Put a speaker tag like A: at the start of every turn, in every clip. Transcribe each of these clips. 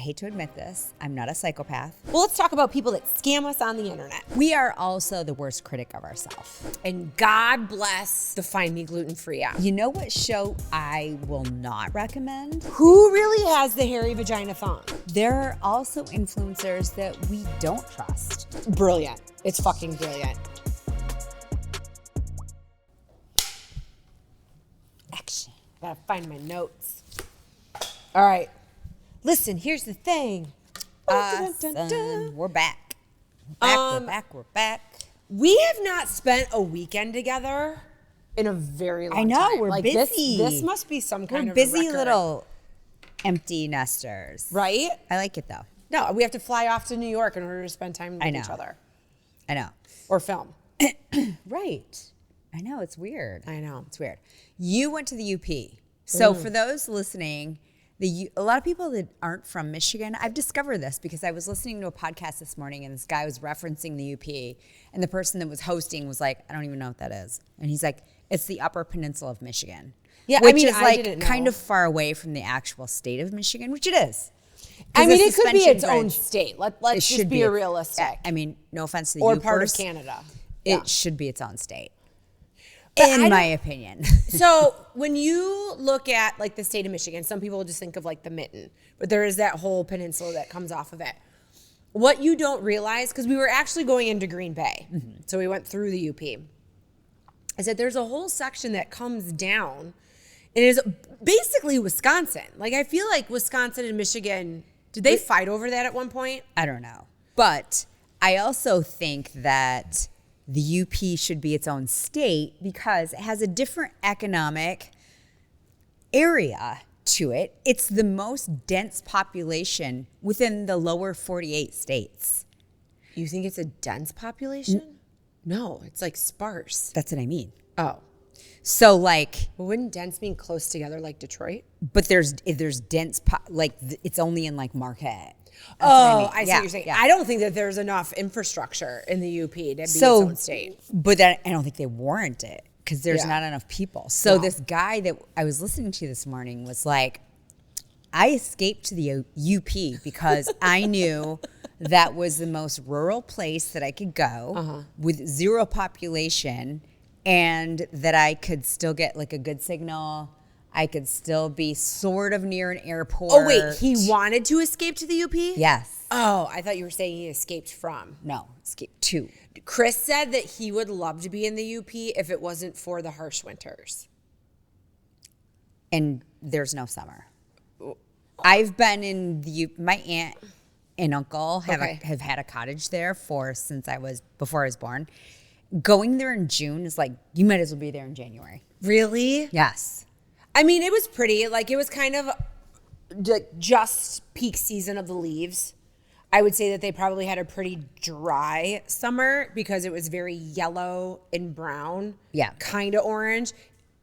A: hate to admit this, I'm not a psychopath.
B: Well, let's talk about people that scam us on the internet.
A: We are also the worst critic of ourselves.
B: And God bless the Find Me Gluten-Free app.
A: You know what show I will not recommend?
B: Who really has the hairy vagina thong?
A: There are also influencers that we don't trust.
B: Brilliant. It's fucking brilliant. Action. Gotta find my notes. All right. Listen, here's the thing.
A: Awesome. We're back. We're back.
B: We have not spent a weekend together in a very long time.
A: I know, we're busy.
B: This must be some kind
A: We're
B: of
A: busy
B: a record.
A: little empty nesters.
B: Right?
A: I like it though.
B: No, we have to fly off to New York in order to spend time with
A: know.
B: each other.
A: I know.
B: Or film.
A: Right. I know, it's weird.
B: I know.
A: It's weird. You went to the UP. So for those listening, a lot of people that aren't from Michigan, I've discovered this because I was listening to a podcast this morning and this guy was referencing the UP and the person that was hosting was like, I don't even know what that is. And he's like, it's the Upper Peninsula of Michigan.
B: Yeah,
A: which
B: I mean,
A: is
B: I
A: like
B: didn't know.
A: kind of far away from the actual state of Michigan, which it is.
B: I mean,
A: the
B: it could be
A: suspension
B: its own
A: bridge-
B: state. Let's
A: it
B: just
A: should
B: be realistic.
A: I mean, no offense to the
B: Or
A: Upers,
B: part of Canada.
A: It
B: Yeah.
A: should be its own state,
B: But
A: in
B: I
A: my
B: don't-
A: opinion.
B: So when you look at like the state of Michigan, some people just think of like the mitten, but there is that whole peninsula that comes off of it. What you don't realize, because we were actually going into Green Bay, so we went through the UP, is that there's a whole section that comes down and is basically Wisconsin. Like I feel like Wisconsin and Michigan, did they fight over that at one point?
A: I don't know. But I also think that the UP should be its own state because it has a different economic area to it. It's the most dense population within the lower 48 states.
B: You think it's a dense population? No, it's like sparse.
A: That's what I mean.
B: Oh.
A: So like,
B: Well, wouldn't dense mean close together like Detroit?
A: but there's dense, it's only in like Marquette. That's what
B: Oh, I see
A: Yeah,
B: what you're saying.
A: yeah.
B: I don't think that there's enough infrastructure in the UP to be its
A: So,
B: own state.
A: but I don't think they warrant it because there's
B: Yeah.
A: not enough people. So
B: No.
A: this guy that I was listening to this morning was like, I escaped to the UP because I knew that was the most rural place that I could go with zero population and that I could still get like a good signal. I could still be sort of near an airport.
B: Oh, wait, he wanted to escape to the UP?
A: Yes.
B: Oh, I thought you were saying he escaped from.
A: No, escape to.
B: Chris said that he would love to be in the UP if it wasn't for the harsh winters.
A: And there's no summer. I've been in the my aunt and uncle have
B: Okay.
A: have had a cottage there before I was born. Going there in June is like you might as well be there in January.
B: Really?
A: Yes.
B: I mean, it was pretty. Like, it was kind of just peak season of the leaves. I would say that they probably had a pretty dry summer because it was very yellow and brown.
A: Yeah.
B: Kind of orange.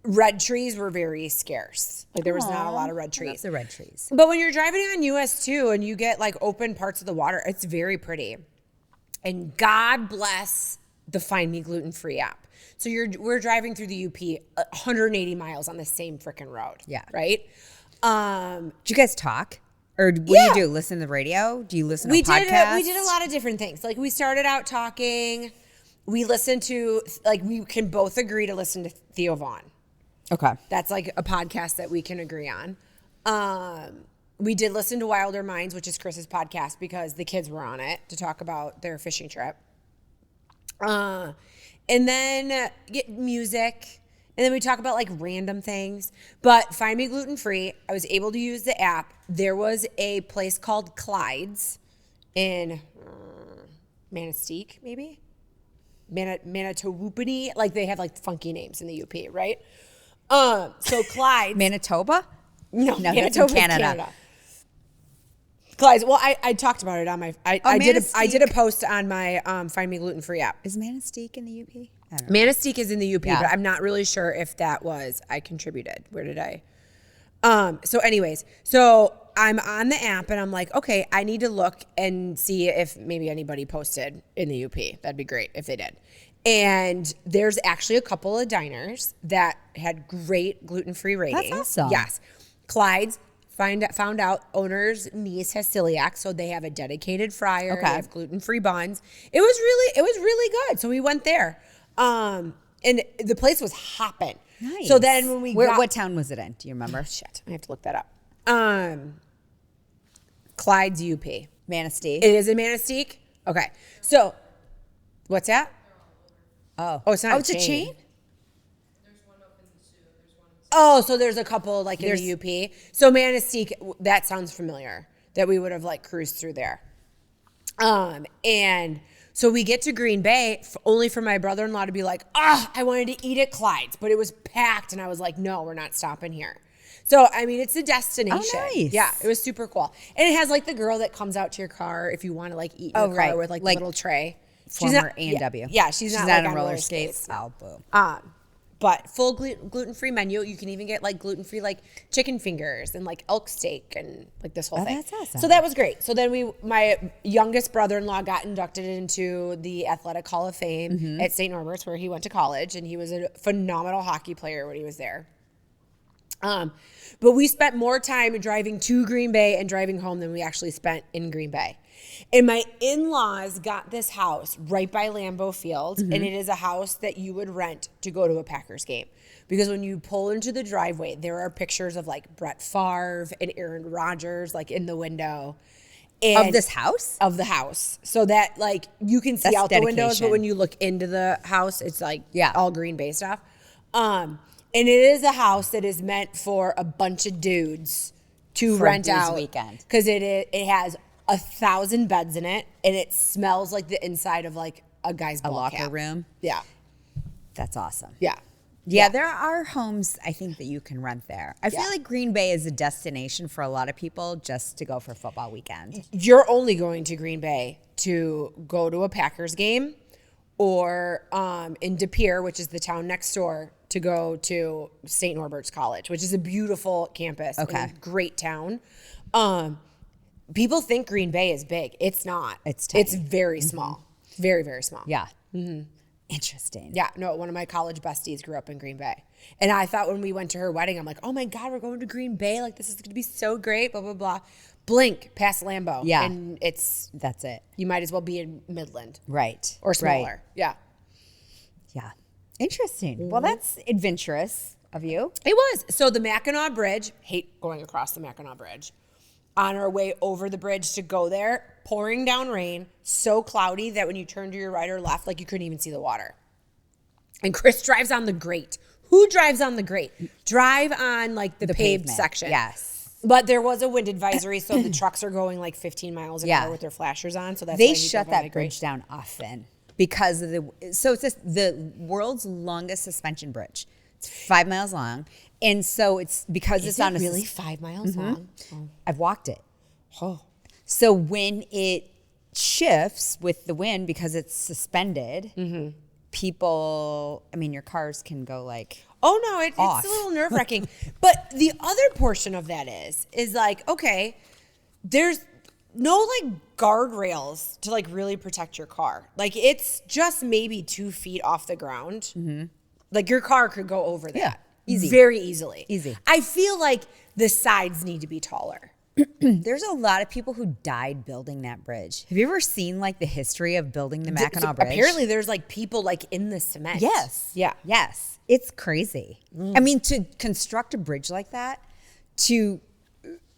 B: Red trees were very scarce. Like, there was not a lot of red
A: I love
B: trees.
A: the red trees.
B: But when you're driving on US 2 and you get like open parts of the water, it's very pretty. And God bless the Find Me Gluten-Free app. So we're driving through the UP 180 miles on the same freaking road.
A: Yeah.
B: Right?
A: Do you guys talk? Or what do
B: Yeah.
A: you do? Listen to the radio? Do you listen to
B: We
A: podcasts?
B: did a lot of different things. Like we started out talking. We listened to, like, we can both agree to listen to Theo Vaughn.
A: Okay.
B: That's like a podcast that we can agree on. We did listen to Wilder Minds, which is Chris's podcast, because the kids were on it to talk about their fishing trip. And then get music. And then we talk about like random things. But Find Me Gluten-Free, I was able to use the app. There was a place called Clyde's in Manistee, maybe? Manitowoopany. Like they have like funky names in the UP, right? So Clyde's.
A: Manitoba?
B: No,
A: that's in
B: Manitoba's
A: Canada.
B: Clyde's. Well, I talked about it on my. I did
A: Manistee.
B: a post on my Find Me Gluten-Free app.
A: Is Manistee in the UP? I don't know.
B: Manistee is in the UP,
A: Yeah.
B: but I'm not really sure if that was. I contributed. Where did I? So anyways, so I'm on the app and I'm like, okay, I need to look and see if maybe anybody posted in the UP. That'd be great if they did. And there's actually a couple of diners that had great gluten-free ratings.
A: awesome.
B: Yes. Clyde's, found out owner's niece has celiac, so they have a dedicated fryer.
A: Okay.
B: They have gluten-free buns. It was really good. So we went there. And the place was hopping.
A: Nice.
B: So then when we
A: what town was it in? Do you remember?
B: Shit, I have to look that up. Clyde's UP.
A: Manistee.
B: It is in Manistee? Okay. So, what's that?
A: Oh,
B: it's not.
A: Oh, it's a chain?
B: Oh, so there's a couple like in the UP. So Manistee, that sounds familiar. That we would have like cruised through there. And so we get to Green Bay only for my brother-in-law to be like, I wanted to eat at Clyde's, but it was packed, and I was like, no, we're not stopping here. So I mean, it's a destination.
A: Oh, nice.
B: Yeah, it was super cool, and it has like the girl that comes out to your car if you want to like eat in the car with like the little tray.
A: Former A&W.
B: Yeah, she's not
A: like
B: on
A: roller skates. Oh, boo.
B: But full gluten-free menu. You can even get like gluten-free like chicken fingers and like elk steak and like this whole thing.
A: That's awesome.
B: So that was great. So then my youngest brother-in-law got inducted into the Athletic Hall of Fame at St. Norbert's, where he went to college, and he was a phenomenal hockey player when he was there. But we spent more time driving to Green Bay and driving home than we actually spent in Green Bay. And my in-laws got this house right by Lambeau Field, and it is a house that you would rent to go to a Packers game. Because when you pull into the driveway, there are pictures of like Brett Favre and Aaron Rodgers like in the window.
A: Of this house?
B: Of the house. So that like you can see out the windows, but when you look into the house, it's like all Green Bay stuff. And it is a house that is meant for a bunch of dudes to rent out
A: weekend.
B: Because it has 1,000 beds in it, and it smells like the inside of like a guy's ball
A: locker
B: cap.
A: room.
B: Yeah.
A: That's awesome.
B: Yeah.
A: There are homes, I think, that you can rent there. I feel like Green Bay is a destination for a lot of people just to go for football weekend.
B: You're only going to Green Bay to go to a Packers game, or in De Pere, which is the town next door, to go to St. Norbert's College, which is a beautiful campus.
A: Okay.
B: And a great town. People think Green Bay is big. It's not.
A: It's tiny.
B: It's very small. Very, very small.
A: Yeah. Interesting.
B: Yeah, no, one of my college besties grew up in Green Bay. And I thought when we went to her wedding, I'm like, oh my God, we're going to Green Bay. Like, this is going to be so great, blah, blah, blah. Blink past Lambeau.
A: Yeah.
B: And
A: that's it.
B: you might as well be in Midland.
A: Right.
B: Or smaller.
A: Right.
B: Yeah.
A: Yeah. Interesting. Well, that's adventurous of you.
B: It was. So the Mackinac Bridge, hate going across the Mackinac Bridge. On our way over the bridge to go there, pouring down rain, so cloudy that when you turn to your right or left, like you couldn't even see the water. And Chris drives on the grate. Who drives on the grate? Drive on like the paved
A: pavement.
B: section.
A: Yes.
B: But there was a wind advisory, so the trucks are going like 15 miles an hour with their flashers on. So that's why
A: they
B: he
A: shut
B: drove on
A: that
B: the grate.
A: bridge down often because of so it's the world's longest suspension bridge. It's 5 miles long. And so it's because it's on a
B: really 5 miles long. Oh.
A: I've walked it. So when it shifts with the wind because it's suspended, people, I mean, your cars can go like
B: Oh no, it's
A: off.
B: a little nerve wracking. But the other portion of that is like, okay, there's no like guardrails to like really protect your car. Like it's just maybe 2 feet off the ground. Like your car could go over that.
A: Yeah, easy.
B: Very easily.
A: Easy.
B: I feel like the sides need to be taller.
A: There's a lot of people who died building that bridge. Have you ever seen like the history of building the Mackinac Bridge?
B: Apparently there's like people like in the cement.
A: Yes.
B: Yeah.
A: Yes. It's crazy. I mean, to construct a bridge like that, to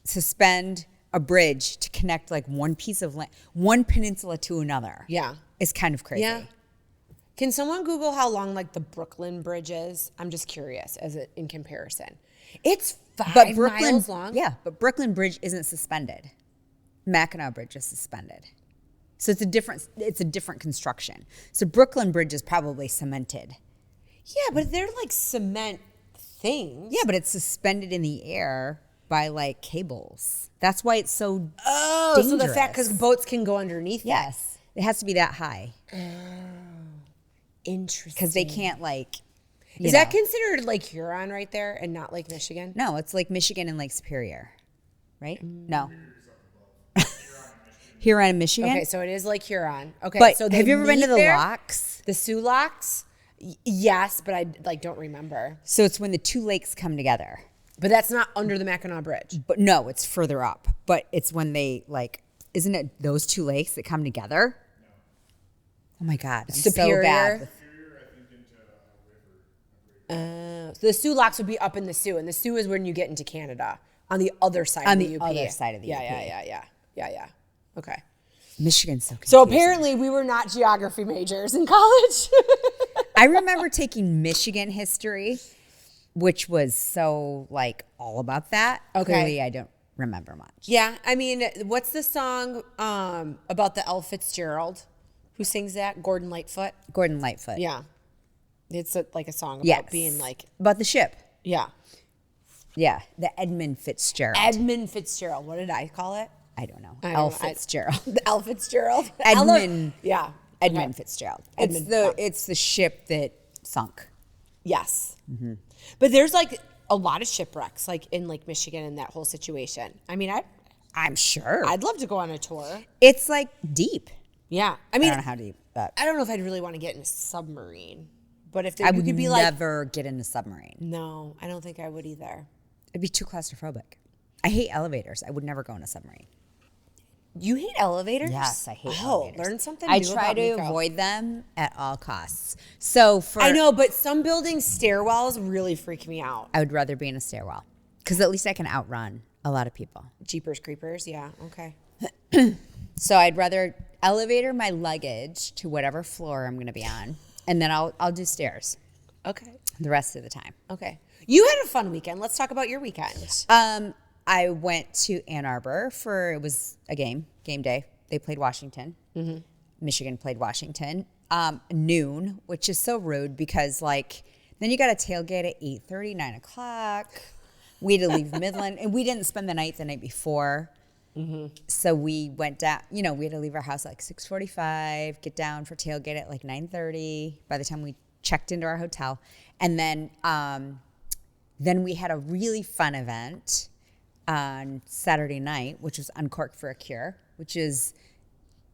A: suspend a bridge to connect like one piece of land, one peninsula to another.
B: Yeah.
A: Is kind of crazy.
B: Yeah. Can someone Google how long like the Brooklyn Bridge is? I'm just curious in comparison. It's 5 miles long.
A: Yeah, but Brooklyn Bridge isn't suspended. Mackinac Bridge is suspended. So it's a different construction. So Brooklyn Bridge is probably cemented.
B: Yeah, but they're like cement things.
A: Yeah, but it's suspended in the air by like cables. That's why it's so dangerous.
B: So the fact because boats can go underneath.
A: Yes, it has to be that high.
B: Interesting.
A: Because they can't like.
B: Is that considered Lake Huron right there and not Lake Michigan?
A: No, it's Lake Michigan and Lake Superior, right? No. Huron and Michigan.
B: Okay, so it is Lake Huron. Okay,
A: But
B: so
A: have you ever been to the locks?
B: The Sioux Locks? Yes, but I like don't remember.
A: So it's when the two lakes come together.
B: But that's not under the Mackinac Bridge.
A: But no, it's further up. But it's when they like, isn't it those two lakes that come together? No. Oh my God, I'm
B: Superior.
A: so bad.
C: Superior, I think, into a river.
B: So the Sioux Locks would be up in the Sioux, and the Sioux is when you get into Canada on the other side of the UP.
A: other side of the UP.
B: Yeah. Okay.
A: Michigan's so confusing.
B: So apparently we were not geography majors in college.
A: I remember taking Michigan history, which was so like all about that.
B: Okay.
A: Clearly, I don't remember much.
B: Yeah, I mean, what's the song about the L. Fitzgerald? Who sings that? Gordon Lightfoot?
A: Gordon Lightfoot.
B: Yeah. It's like a song about
A: Yes.
B: being like,
A: About the ship.
B: yeah.
A: Yeah. The Edmund Fitzgerald.
B: Edmund Fitzgerald. What did I call it?
A: I don't know.
B: I don't
A: L.
B: know.
A: Fitzgerald.
B: The L. Fitzgerald.
A: Edmund.
B: Yeah.
A: Edmund
B: Okay.
A: Fitzgerald.
B: Edmund,
A: It's the ship that sunk.
B: Yes. But there's like a lot of shipwrecks like in Lake Michigan and that whole situation. I mean,
A: I'm sure.
B: I'd love to go on a tour.
A: It's like deep.
B: Yeah. I
A: I
B: mean,
A: don't know how deep, but
B: I don't know if I'd really want to get in a submarine. But if
A: I
B: there, you
A: would
B: could be like,
A: never get in a submarine.
B: no, I don't think I would either.
A: It'd be too claustrophobic. I hate elevators. I would never go in a submarine.
B: You hate elevators?
A: Yes, I hate
B: Oh,
A: elevators.
B: learn something
A: I
B: new
A: try
B: about
A: to
B: Meko.
A: avoid them at all costs. So
B: I know, but some buildings stairwells really freak me out.
A: I would rather be in a stairwell because at least I can outrun a lot of people.
B: Jeepers creepers, yeah, okay.
A: So I'd rather elevator my luggage to whatever floor I'm going to be on, and then I'll do stairs
B: Okay.
A: the rest of the time.
B: Okay. You had a fun weekend. Let's talk about your weekend.
A: I went to Ann Arbor it was a game day. They played Washington. Mm-hmm. Michigan played Washington. Noon, which is so rude because like then you got to tailgate at 8:30, 9 o'clock. We had to leave Midland, and we didn't spend the night before. Mm-hmm. So we went down. You know, we had to leave our house at like 6:45, get down for tailgate at like 9:30. By the time we checked into our hotel, and then we had a really fun event on Saturday night, which was Uncork for a Cure, which is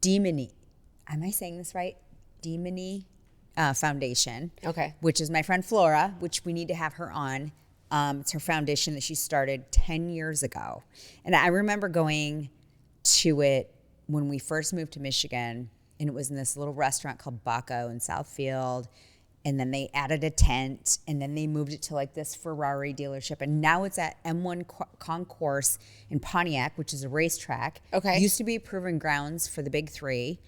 A: Demony. Am I saying this right? Demony Foundation.
B: Okay.
A: Which is my friend Flora, which we need to have her on. It's her foundation that she started 10 years ago. And I remember going to it when we first moved to Michigan, and it was in this little restaurant called Baco in Southfield. And then they added a tent, and then they moved it to like this Ferrari dealership. And now it's at M1 Concourse in Pontiac, which is a racetrack.
B: Okay.
A: It used to be proving grounds for the big three.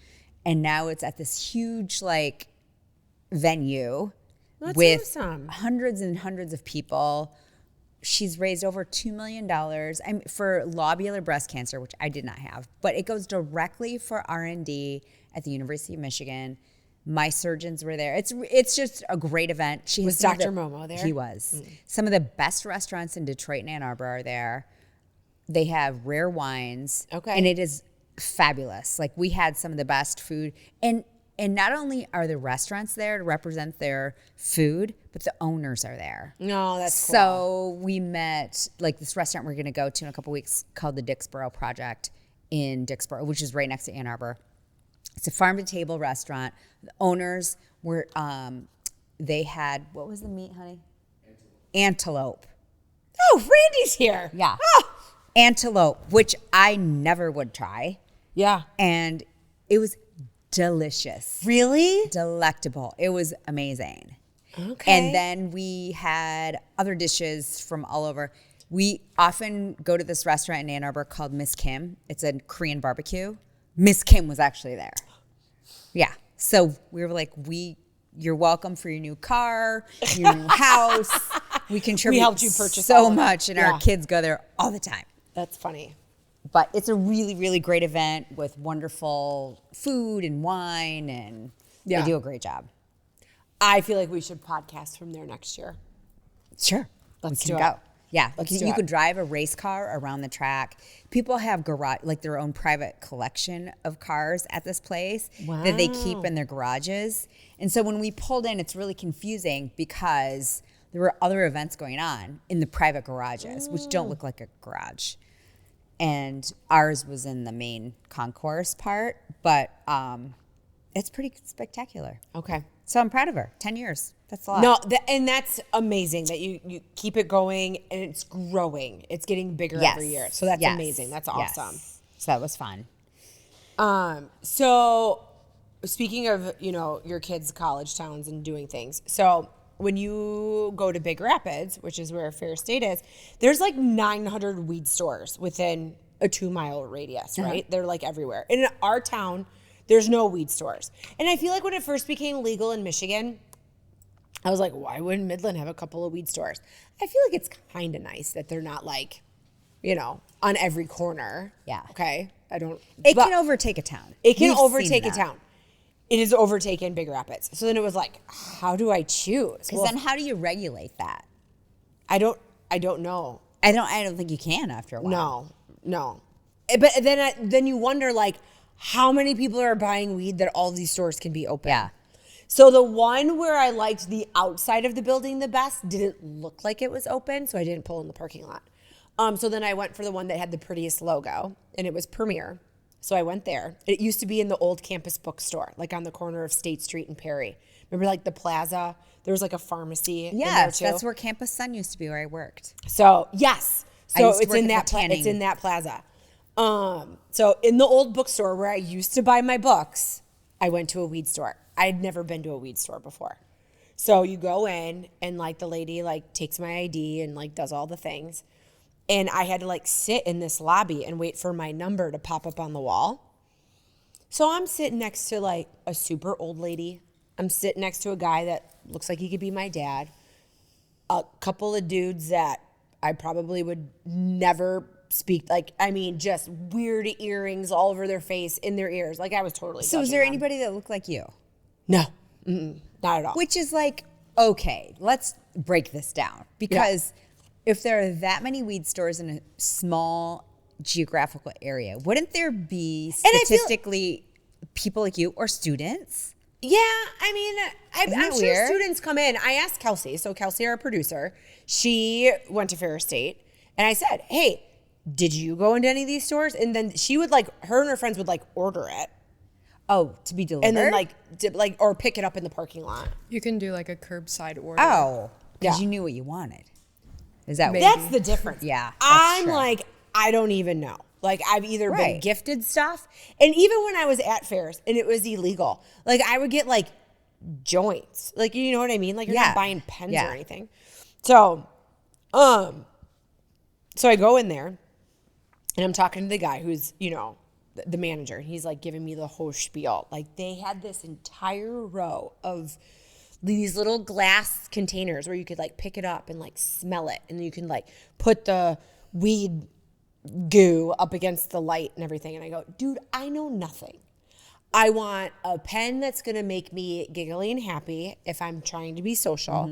A: And now it's at this huge like venue
B: That's
A: with
B: awesome.
A: hundreds and hundreds of people. She's raised over $2 million for lobular breast cancer, which I did not have. But it goes directly for R&D at the University of Michigan. My surgeons were there. It's just a great event. She
B: Was
A: has
B: Dr. Momo there?
A: He was. Some of the best restaurants in Detroit and Ann Arbor are there. They have rare wines.
B: Okay.
A: And it is fabulous. Like we had some of the best food. And not only are the restaurants there to represent their food, but the owners are there.
B: No, that's cool.
A: So we met like this restaurant we're going to go to in a couple weeks called the Dixboro Project in Dixboro, which is right next to Ann Arbor. It's a farm to table restaurant. The owners were, they had, what was the meat, honey? Antelope.
B: Oh, Randy's here.
A: Yeah.
B: Oh.
A: Antelope, which I never would try.
B: Yeah.
A: And it was delicious.
B: Really?
A: Delectable. It was amazing.
B: Okay.
A: And then we had other dishes from all over. We often go to this restaurant in Ann Arbor called Miss Kim. It's a Korean barbecue. Miss Kim was actually there. Yeah. So we were like, you're welcome for your new car, your new house. We contribute
B: helped you purchase
A: so
B: all of it.
A: much, and
B: Yeah.
A: our kids go there all the time.
B: That's funny.
A: But it's a really, really great event with wonderful food and wine, and
B: Yeah.
A: they do a great job.
B: I feel like we should podcast from there next year.
A: Sure.
B: Let's
A: we can
B: do it.
A: go. Yeah.
B: Let's
A: you
B: do it.
A: could drive a race car around the track. People have garage, like their own private collection of cars at this place that they keep
B: Wow.
A: in their garages. And so when we pulled in, it's really confusing because there were other events going on in the private garages, which don't look like a garage. And ours was in the main concourse part, but It's pretty spectacular.
B: Okay.
A: So I'm proud of her. 10 years. That's a lot.
B: No, and that's amazing that you keep it going and it's growing. It's getting bigger every year. So that's amazing. That's awesome.
A: Yes. So that was fun.
B: So speaking of, your kids' college towns and doing things. So when you go to Big Rapids, which is where Fair State is, there's like 900 weed stores within a 2-mile radius, right? They're like everywhere. In our town, there's no weed stores. And I feel like when it first became legal in Michigan, I was like, why wouldn't Midland have a couple of weed stores? I feel like it's kind of nice that they're not like, on every corner.
A: Yeah.
B: Okay.
A: It can overtake a town.
B: It can
A: We've
B: overtake
A: seen
B: a
A: that.
B: town. It has overtaken Big Rapids. So then it was like, how do I choose?
A: Because then how do you regulate that?
B: I don't know.
A: I don't think you can after a while.
B: No. But then you wonder, like, how many people are buying weed that all these stores can be open?
A: Yeah.
B: So the one where I liked the outside of the building the best didn't look like it was open, so I didn't pull in the parking lot. So then I went for the one that had the prettiest logo, and it was Premier. So I went there. It used to be in the old campus bookstore, like on the corner of State Street and Perry. Remember, like the plaza? There was like a pharmacy in there
A: Yes,
B: too.
A: that's where Campus Sun used to be, where I worked.
B: So yes, so
A: used to
B: it's
A: work
B: in
A: at
B: that
A: the Tanning.
B: it's in that plaza. So in the old bookstore where I used to buy my books, I went to a weed store. I had never been to a weed store before. So you go in and like the lady like takes my ID and like does all the things. And I had to like sit in this lobby and wait for my number to pop up on the wall. So I'm sitting next to like a super old lady. I'm sitting next to a guy that looks like he could be my dad. A couple of dudes that I probably would never speak, like, I mean, just weird earrings all over their face, in their ears. Like, I was totally
A: So is
B: judging
A: there
B: them.
A: anybody that looked like you?
B: No. Not at all.
A: Which is like, okay, let's break this down. Because if there are that many weed stores in a small geographical area, wouldn't there be
B: I feel-
A: statistically people like you or students?
B: Yeah, I mean, I'm
A: that
B: sure
A: weird?
B: students come in. I asked Kelsey, so Kelsey, our producer, she went to Fair State, and I said, hey, did you go into any of these stores? And then she would like, her and her friends would like order it.
A: Oh, to be delivered?
B: And then like, or pick it up in the parking lot.
D: You can do like a curbside order.
A: Oh, because
B: Yeah.
A: you knew what you wanted. Is that
D: Maybe.
A: what
B: That's the difference.
A: Yeah, that's
B: I'm
A: true.
B: like, I don't even know. Like, I've either been
A: Right.
B: gifted stuff, and even when I was at fairs and it was illegal, like, I would get like joints. Like, you know what I mean? Like, you're
A: Yeah.
B: not buying pens
A: Yeah.
B: or anything. So, so I go in there and I'm talking to the guy who's, the manager. He's like giving me the whole spiel. Like, they had this entire row of these little glass containers where you could like pick it up and like smell it, and you can like put the weed goo up against the light and everything. And I go, dude, I know nothing. I want a pen that's going to make me giggly and happy if I'm trying to be social.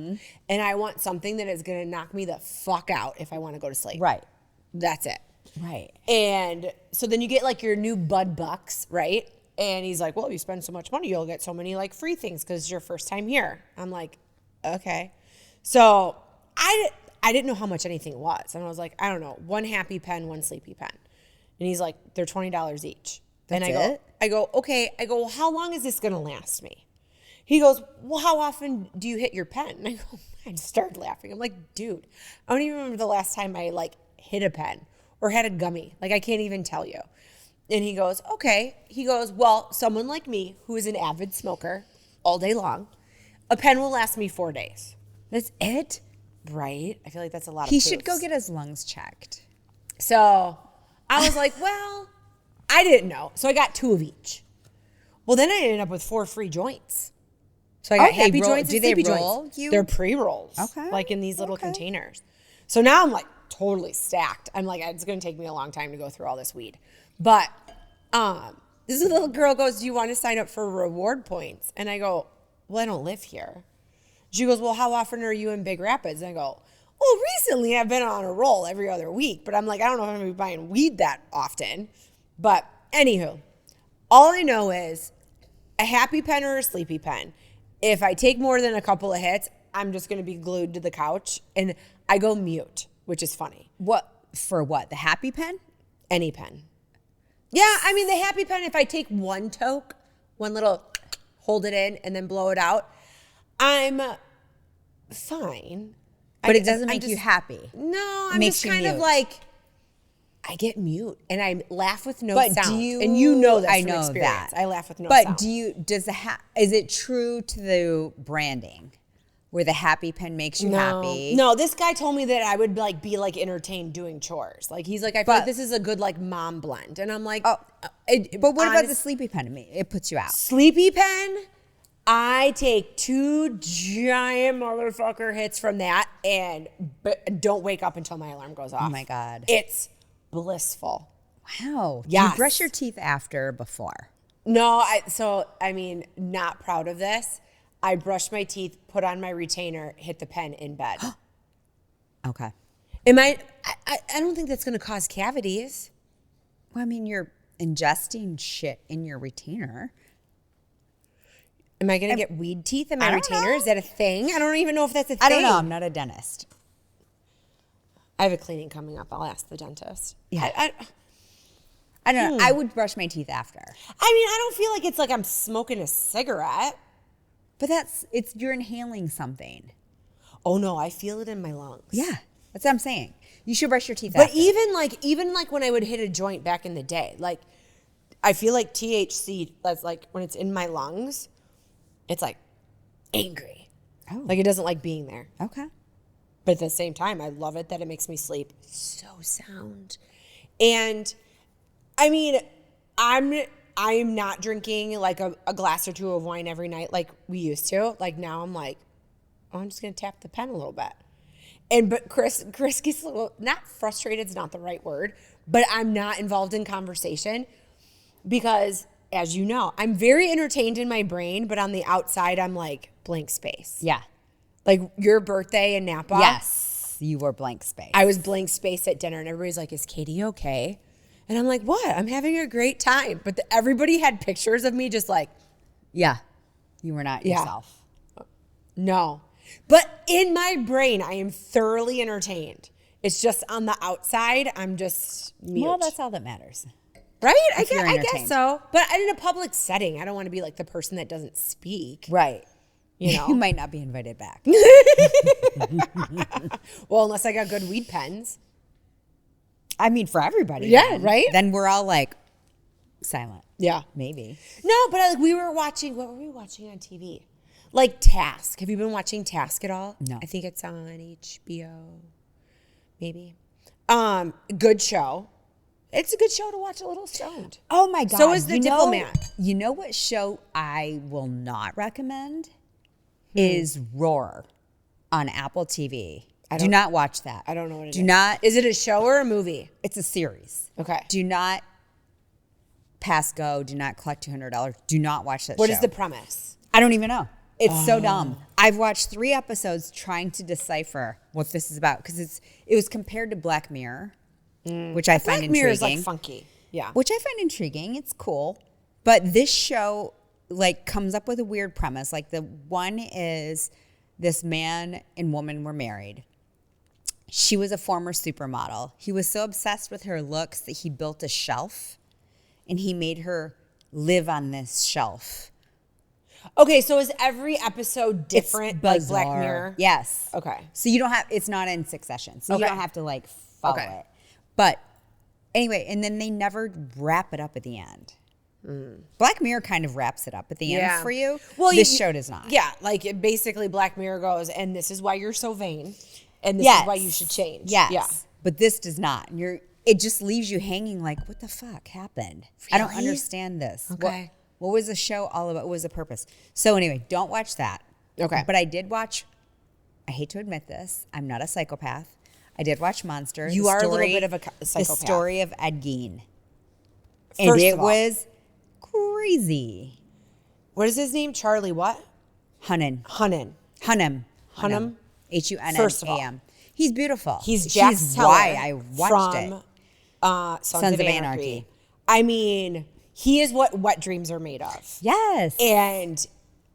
B: And I want something that is going to knock me the fuck out if I want to go to sleep.
A: Right.
B: That's it.
A: Right.
B: And so then you get like your new Bud Bucks, right? And he's like, well, you spend so much money, you'll get so many like free things because it's your first time here. I'm like, okay. So I didn't know how much anything was. And I was like, I don't know, one happy pen, one sleepy pen. And he's like, they're $20 each.
A: That's
B: and I go, okay. I go, well, how long is this going to last me? He goes, well, how often do you hit your pen? And I go, I just started laughing. I'm like, dude, I don't even remember the last time I like hit a pen or had a gummy. Like, I can't even tell you. And he goes, okay. He goes, well, someone like me who is an avid smoker all day long, a pen will last me 4 days.
A: That's it?
B: Right? I feel like that's a lot of
A: He should go
B: proofs.
A: get his lungs checked.
B: So I was like, well, I didn't know. So I got 2 of each. Well, then I ended up with 4 free joints. So I got
A: Oh, they
B: happy
A: roll-
B: joints
A: do
B: and
A: they
B: sleepy
A: roll
B: joints.
A: you?
B: They're pre-rolls.
A: Okay.
B: Like in these little
A: Okay.
B: containers. So now I'm like totally stacked. I'm like, it's going to take me a long time to go through all this weed. But this little girl goes, do you want to sign up for reward points? And I go, well, I don't live here. She goes, well, how often are you in Big Rapids? And I go, well, recently I've been on a roll every other week, but I'm like, I don't know if I'm going to be buying weed that often. But anywho, all I know is a happy pen or a sleepy pen. If I take more than a couple of hits, I'm just going to be glued to the couch, and I go mute, which is funny.
A: What for? What, the happy pen?
B: Any pen. Yeah, I mean, the happy pen, if I take one toke, one little, hold it in, and then blow it out, I'm fine.
A: But it doesn't make you happy.
B: No, I'm
A: makes
B: just
A: you
B: kind of
A: mute.
B: like, I get mute and I laugh with no
A: But
B: sound.
A: do you?
B: And you know this
A: I
B: from
A: know
B: experience.
A: that.
B: I laugh with no
A: but
B: sound.
A: do you? Does is it true to the branding, where the happy pen makes you happy?
B: No, this guy told me that I would like be like entertained doing chores. Like he's like, I feel like this is a good like mom blend. And I'm like,
A: But what about the sleepy pen? It puts you out.
B: sleepy pen? I take 2 giant motherfucker hits from that and don't wake up until my alarm goes off.
A: Oh my God.
B: It's blissful.
A: Wow. Do
B: Yes.
A: you brush your teeth after or before?
B: No, I mean, not proud of this. I brush my teeth, put on my retainer, hit the pen in bed.
A: Okay.
B: I don't think that's going to cause cavities.
A: Well, I mean, you're ingesting shit in your retainer.
B: Am I going to get weed teeth in my
A: I don't
B: retainer?
A: know.
B: Is that a thing? I don't even know if that's a thing.
A: I don't know. I'm not a dentist.
B: I have a cleaning coming up. I'll ask the dentist.
A: Yeah.
B: I
A: I don't know. I would brush my teeth after.
B: mean, I don't feel like it's like I'm smoking a cigarette.
A: But you're inhaling something.
B: Oh no, I feel it in my lungs.
A: Yeah. That's what I'm saying. You should brush your teeth
B: But
A: after.
B: even like when I would hit a joint back in the day, like I feel like THC, that's like when it's in my lungs, it's like angry.
A: Oh.
B: Like it doesn't like being there.
A: Okay.
B: But at the same time, I love it that it makes me sleep so sound. And I mean, I am not drinking like a glass or two of wine every night like we used to. Like now I'm like, oh, I'm just gonna tap the pen a little bit. But Chris gets a little, not frustrated is not the right word, but I'm not involved in conversation because, as you know, I'm very entertained in my brain, but on the outside I'm like blank space.
A: Yeah.
B: Like your birthday in Napa.
A: Yes. You were blank space.
B: I was blank space at dinner and everybody's like, is Katie okay? And I'm like, what? I'm having a great time. But everybody had pictures of me just like,
A: Yeah. You were not
B: Yeah.
A: yourself.
B: no. But in my brain, I am thoroughly entertained. It's just on the outside, I'm just mute.
A: Well, that's all that matters.
B: right? I
A: if you're
B: guess
A: entertained.
B: so. But in a public setting, I don't want to be like the person that doesn't speak.
A: Right.
B: You know?
A: You might not be invited back.
B: Well, unless I got good weed pens.
A: I mean, for everybody.
B: Yeah,
A: then.
B: right?
A: Then we're all like silent.
B: Yeah.
A: Maybe.
B: No, but we were watching, what were we watching on TV? Like Task. Have you been watching Task at all?
A: No.
B: I think it's on HBO. Maybe. Good show. It's a good show to watch a little stoned.
A: Oh my God.
B: So is The Diplomat.
A: You know what show I will not recommend? Is Roar on Apple TV. Do not watch that.
B: I don't know what it is.
A: Do not.
B: Is it a show or a movie?
A: It's a series.
B: Okay.
A: Do not pass go. Do not collect $200. Do not watch that
B: What
A: show.
B: is the premise?
A: I don't even know. It's so dumb. I've watched 3 episodes trying to decipher what this is about because it was compared to Black Mirror, which I find
B: Black
A: intriguing.
B: Mirror is like funky. Yeah.
A: Which I find intriguing. It's cool. But this show like comes up with a weird premise. Like the one is this man and woman were married. She was a former supermodel. He was so obsessed with her looks that he built a shelf and he made her live on this shelf.
B: Okay, so is every episode different,
A: It's
B: like Black
A: bizarre.
B: Mirror?
A: Yes.
B: Okay.
A: So you don't have, it's not in succession. So you
B: Okay.
A: don't have to like follow
B: Okay.
A: it. But anyway, and then they never wrap it up at the end. Black Mirror kind of wraps it up at the end for you.
B: Well,
A: this show does not.
B: Yeah, like it basically Black Mirror goes, and this is why you're so vain, and this
A: Yes.
B: is why you should change.
A: Yes.
B: Yeah.
A: But this does not. It just leaves you hanging like, what the fuck happened? I don't
B: Really?
A: understand this.
B: Okay.
A: What was the show all about? What was the purpose? So anyway, don't watch that.
B: Okay.
A: But I did watch, I hate to admit this, I'm not a psychopath. I did watch Monster.
B: You
A: the
B: are a little
A: story-
B: bit of a psychopath.
A: The story of Ed Gein. And
B: First
A: it
B: of all.
A: was crazy.
B: What is his name? Charlie what?
A: Hunnam.
B: Hunnam.
A: Hunnam.
B: Hunnam?
A: Hunnam.
B: First of all.
A: He's beautiful.
B: He's Jack
A: She's
B: Teller
A: why I watched
B: from,
A: it.
B: Sons of Anarchy. I mean, he is what wet dreams are made of.
A: Yes.
B: And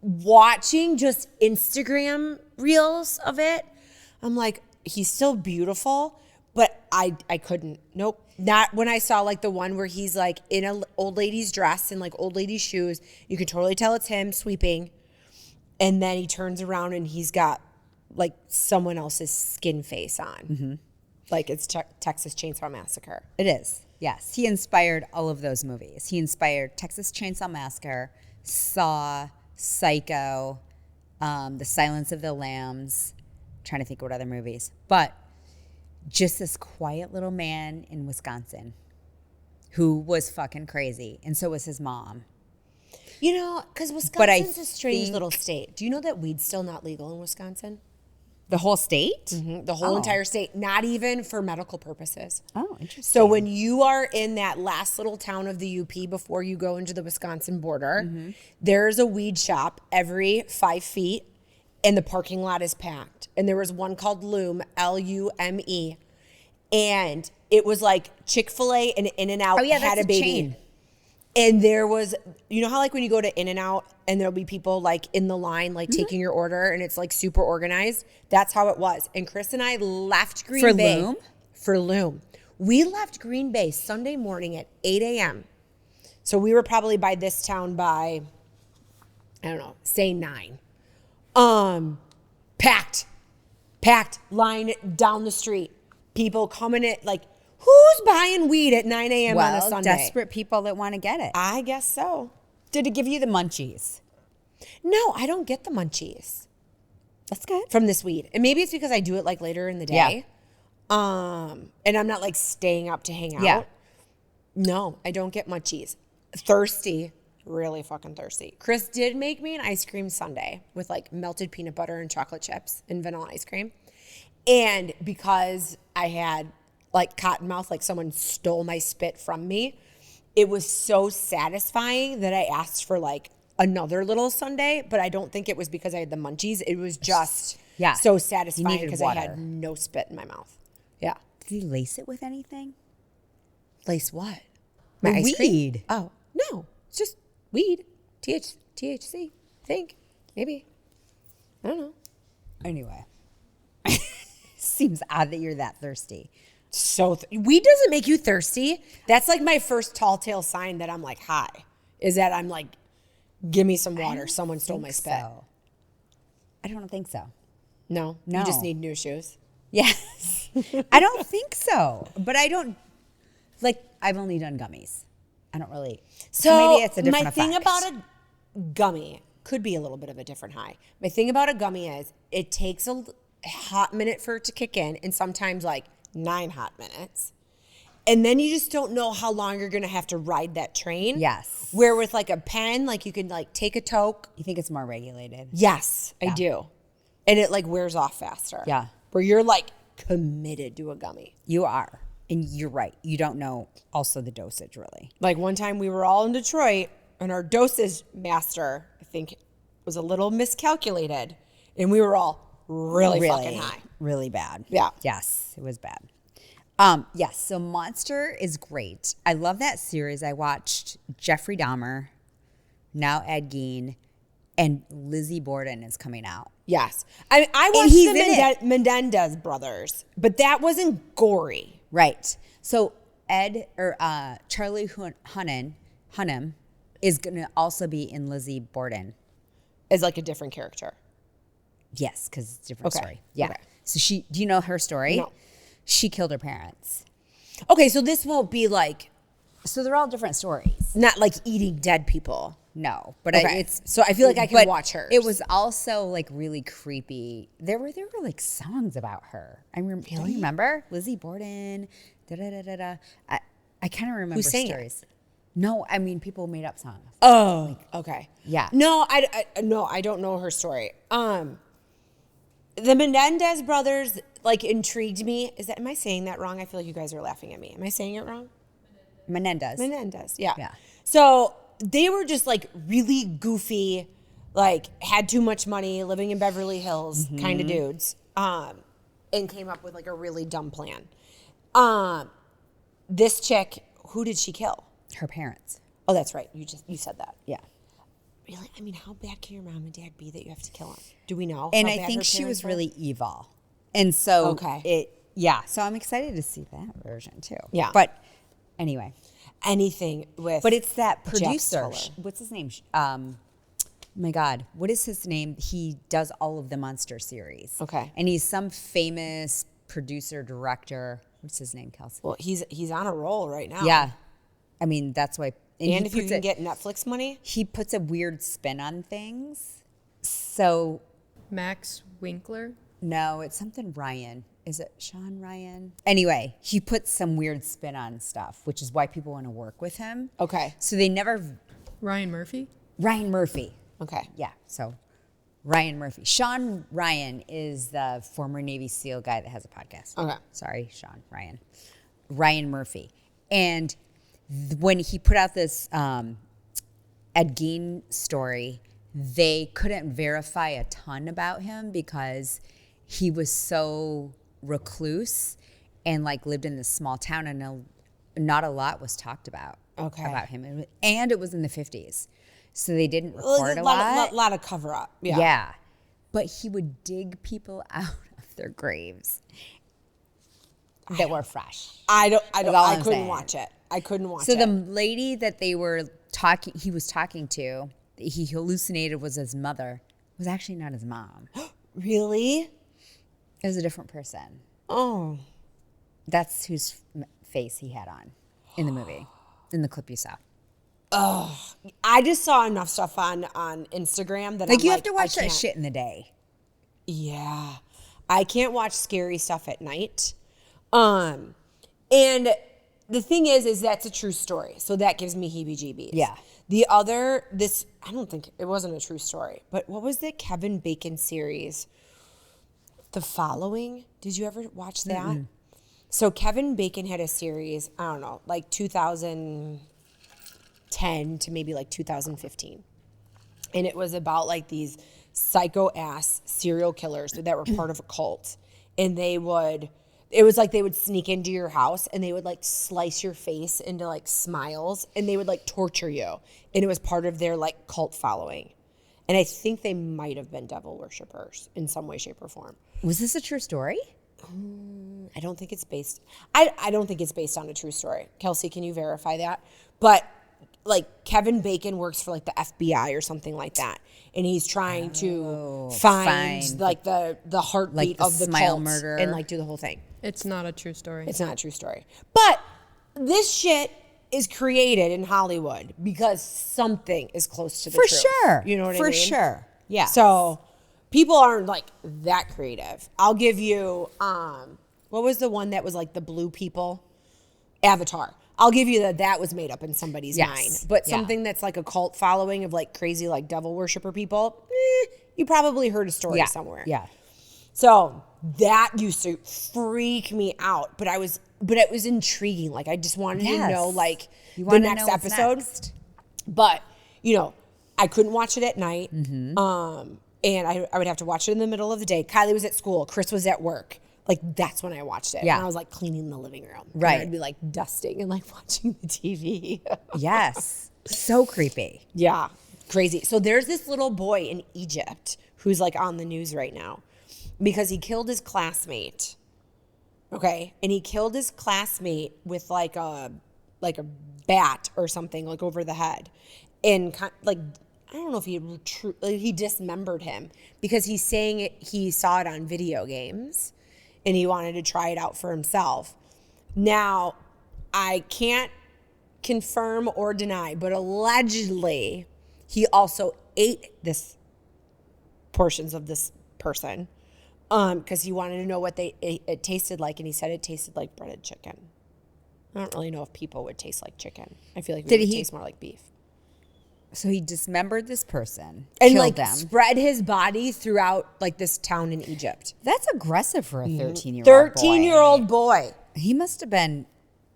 B: watching just Instagram reels of it, I'm like, he's so beautiful, But I couldn't. Nope. Not when I saw like the one where he's like in an old lady's dress and like old lady's shoes. You can totally tell it's him sweeping. And then he turns around and he's got like someone else's skin face on. Mm-hmm. Like it's Texas Chainsaw Massacre.
A: It is. Yes. He inspired all of those movies. He inspired Texas Chainsaw Massacre, Saw, Psycho, The Silence of the Lambs. I'm trying to think what other movies. But just this quiet little man in Wisconsin who was fucking crazy. And so was his mom.
B: You know, because Wisconsin's a strange little state. Do you know that weed's still not legal in Wisconsin?
A: The whole state?
B: Mm-hmm. The whole entire state, not even for medical purposes.
A: Oh, interesting.
B: So when you are in that last little town of the UP before you go into the Wisconsin border, there's a weed shop every 5 feet, and the parking lot is packed. And there was one called Lume, Lume, and it was like Chick-fil-A and In-N-Out had a baby.
A: Chain.
B: And there was, you know how like when you go to In-N-Out and there'll be people like in the line, like taking your order and it's like super organized? That's how it was. And Chris and I left Green Bay.
A: Lume?
B: For Lume. We left Green Bay Sunday morning at 8 a.m. So we were probably by this town by, I don't know, say 9. Packed line down the street. People coming in like, who's buying weed at 9 a.m. on a Sunday?
A: Desperate people that want to get it.
B: I guess so.
A: Did it give you the munchies?
B: No, I don't get the munchies
A: That's good.
B: from this weed. And maybe it's because I do it like later in the day. And I'm not like staying up to hang out.
A: Yeah.
B: No, I don't get munchies. Thirsty. Really fucking thirsty. Chris did make me an ice cream sundae with like melted peanut butter and chocolate chips and vanilla ice cream. And because I had like cotton mouth, like someone stole my spit from me, it was so satisfying that I asked for like another little sundae, but I don't think it was because I had the munchies. It was just so satisfying because I had no spit in my mouth. Yeah.
A: Did he lace it with anything?
B: Lace what?
A: The
B: My ice cream?
A: weed.
B: Oh, no. It's just weed. THC. I think. Maybe. I don't know.
A: Anyway. Seems odd that you're that thirsty.
B: So weed doesn't make you thirsty. That's like my first tall tale sign that I'm like high. Is that I'm like, give me some water. Someone stole my spit.
A: So. I don't think so.
B: No.
A: No.
B: You just need new shoes.
A: Yes. I don't think so. But I don't, like, I've only done gummies. I don't really.
B: So
A: maybe it's a different
B: my thing
A: effect.
B: about a gummy could be a little bit of a different high. My thing about a gummy is it takes a hot minute for it to kick in, and sometimes like 9 hot minutes. And then you just don't know how long you're going to have to ride that train.
A: Yes.
B: Where with like a pen, like you can like take a toke.
A: You think it's more regulated?
B: Yes, I do. And it like wears off faster.
A: Yeah.
B: Where you're like committed to a gummy.
A: You are. And you're right. You don't know also the dosage really.
B: Like one time we were all in Detroit and our dosage master, I think, was a little miscalculated. And we were all really fucking high.
A: Really bad.
B: Yeah.
A: Yes, it was bad. Yes, so Monster is great. I love that series. I watched Jeffrey Dahmer, now Ed Gein, and Lizzie Borden is coming out.
B: Yes. I watched the Menendez brothers, but that wasn't gory.
A: Right. So Charlie Hunnam is going to also be in Lizzie Borden.
B: As like a different character.
A: Yes, because it's a different
B: Okay.
A: story. Yeah.
B: Okay.
A: So do you know her story?
B: No.
A: She killed her parents.
B: Okay, so this won't be like,
A: So they're all different stories.
B: not like eating dead people.
A: No, but
B: Okay.
A: it's
B: So I feel like I can
A: but
B: watch hers.
A: It was also like really creepy. There were like songs about her. Don't you remember Lizzie Borden? Da da da da da. I kind of remember
B: Who sang it?
A: stories. No, I mean people made up songs.
B: Oh, okay.
A: Yeah.
B: No, I don't know her story. The Menendez brothers like intrigued me. Am I saying that wrong? I feel like you guys are laughing at me. Am I saying it wrong?
A: Menendez.
B: Yeah.
A: Yeah.
B: So they were just like really goofy, like had too much money, living in Beverly Hills kind of dudes, and came up with like a really dumb plan. This chick, who did she kill?
A: Her parents.
B: Oh, that's right. You said that.
A: Yeah.
B: Really? I mean, how bad can your mom and dad be that you have to kill them? Do we know?
A: And
B: how
A: I
B: bad
A: think
B: her
A: she
B: parents
A: was
B: were?
A: really evil. And so
B: Okay.
A: Yeah, so I'm excited to see that version too.
B: Yeah.
A: But anyway,
B: Anything with.
A: but it's that
B: Jack
A: producer.
B: Teller.
A: What's his name? My God, what is his name? He does all of the Monster series.
B: Okay.
A: And he's some famous producer, director. What's his name, Kelsey?
B: Well, he's on a roll right now.
A: Yeah. I mean, that's why.
B: And if you can get Netflix money.
A: He puts a weird spin on things. So,
D: Max Winkler.
A: no, it's something Ryan. Is it Sean Ryan? Anyway, he puts some weird spin on stuff, which is why people want to work with him.
B: Okay.
A: So they never.
D: Ryan Murphy.
A: Ryan Murphy.
B: Okay.
A: Yeah, so Ryan Murphy. Sean Ryan is the former Navy SEAL guy that has a podcast.
B: Okay.
A: Sorry, Sean Ryan. Ryan Murphy. And when he put out this Ed Gein story, they couldn't verify a ton about him because he was so recluse and like lived in this small town and not a lot was talked about about him. And it was in the 50s. So they didn't record a
B: lot of cover up. Yeah.
A: Yeah. But he would dig people out of their graves that were fresh.
B: I
A: I'm
B: couldn't
A: saying.
B: watch it. I couldn't watch
A: So
B: it.
A: the lady that he was talking to, he hallucinated was his mother, was actually not his mom.
B: Really?
A: It was a different person.
B: Oh.
A: That's whose face he had on in the movie, in the clip you saw.
B: I just saw enough stuff on Instagram that
A: Like,
B: I'm
A: you have to watch
B: I
A: that
B: can't.
A: shit in the day.
B: Yeah. I can't watch scary stuff at night. And the thing is that's a true story. So that gives me heebie-jeebies.
A: Yeah.
B: The other, I don't think, it wasn't a true story, but what was the Kevin Bacon series? The Following? Did you ever watch that? Mm-mm. So Kevin Bacon had a series, I don't know, like 2010 to maybe like 2015. And it was about like these psycho-ass serial killers that were part of a cult. And it was like they would sneak into your house and they would like slice your face into like smiles and they would like torture you. And it was part of their like cult following. And I think they might have been devil worshippers in some way, shape, or form.
A: Was this a true story?
B: I don't think it's based. I don't think it's based on a true story. Kelsey, can you verify that? But like Kevin Bacon works for like the FBI or something like that, and he's trying to find like the heartbeat
A: like the
B: of the
A: smile
B: cult
A: murder
B: and like do the whole thing.
D: It's not a true story.
B: It's not a true story. But this shit is created in Hollywood because something is close to the
A: For
B: truth.
A: sure.
B: You know what I
A: For
B: mean?
A: sure. Yeah.
B: So people aren't like that creative. I'll give you what was the one that was like the blue people? Avatar. I'll give you that was made up in somebody's mind. But something that's like a cult following of like crazy like devil worshiper people, you probably heard a story somewhere.
A: Yeah.
B: So that used to freak me out, but it was intriguing. Like I just wanted to know like
A: You
B: the
A: wanna
B: next
A: know what's
B: episode.
A: next.
B: But I couldn't watch it at night. And I would have to watch it in the middle of the day. Kylie was at school. Chris was at work. Like that's when I watched it.
A: Yeah.
B: And I was like cleaning the living room.
A: Right.
B: And I'd be like dusting and like watching the TV.
A: Yes. So creepy.
B: Yeah. Crazy. So there's this little boy in Egypt who's like on the news right now because he killed his classmate. Okay. And he killed his classmate with like a bat or something like over the head. And like, I don't know if he dismembered him because he's saying he saw it on video games and he wanted to try it out for himself. Now, I can't confirm or deny, but allegedly he also ate this portions of this person because he wanted to know what it tasted like, and he said it tasted like breaded chicken. I don't really know if people would taste like chicken. I feel like it would taste more like beef.
A: So he dismembered this person
B: And
A: killed
B: like
A: them.
B: spread his body throughout like this town in Egypt.
A: That's aggressive for a 13-year-old
B: 13-year-old boy.
A: He must have been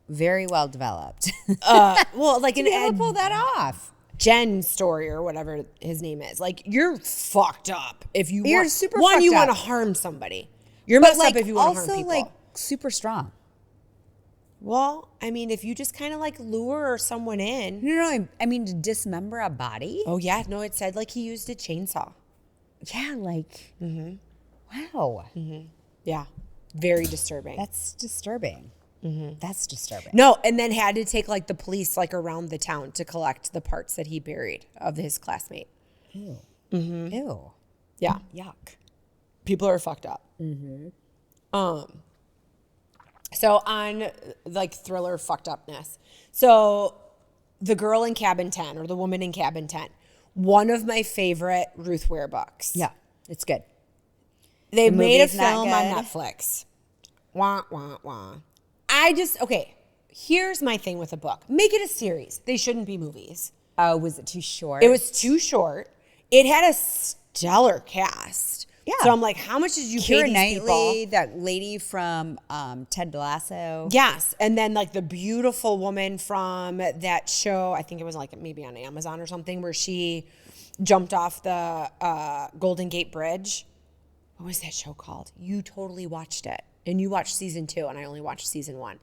A: very well developed.
B: Well, like an
A: Did he ever
B: Ed
A: pull that off?
B: Jen story or whatever his name is. Like you're fucked up if you
A: You're
B: want,
A: super
B: one
A: fucked
B: you want to
A: up.
B: harm somebody. You're messed up if you want to harm
A: also
B: people.
A: like super strong.
B: Well, I mean, if you just kind of like lure someone in.
A: No, I mean to dismember a body.
B: Oh yeah, no, it said like he used a chainsaw.
A: Yeah, like wow.
B: Yeah. Very disturbing.
A: That's disturbing. That's disturbing.
B: No, and then had to take like the police like around the town to collect the parts that he buried of his classmate.
A: Ew.
B: Yeah.
A: Yuck.
B: People are fucked up. So on like thriller fucked upness. So the girl in cabin 10 or the woman in cabin 10, one of my favorite Ruth Ware books.
A: Yeah, it's good.
B: They
A: The
B: made a
A: movie's not
B: film on
A: good.
B: Netflix. Wah, wah, wah. Okay, here's my thing with a book. Make it a series. They shouldn't be movies.
A: Oh, was it too short?
B: It was too short. It had a stellar cast.
A: Yeah.
B: So I'm like, how much did you pay
A: Keira
B: these
A: Knightley,
B: people?
A: that lady from Ted Lasso.
B: Yes. And then like the beautiful woman from that show, I think it was like maybe on Amazon or something, where she jumped off the Golden Gate Bridge. What was that show called? You totally watched it. And you watched season 2 and I only watched season 1.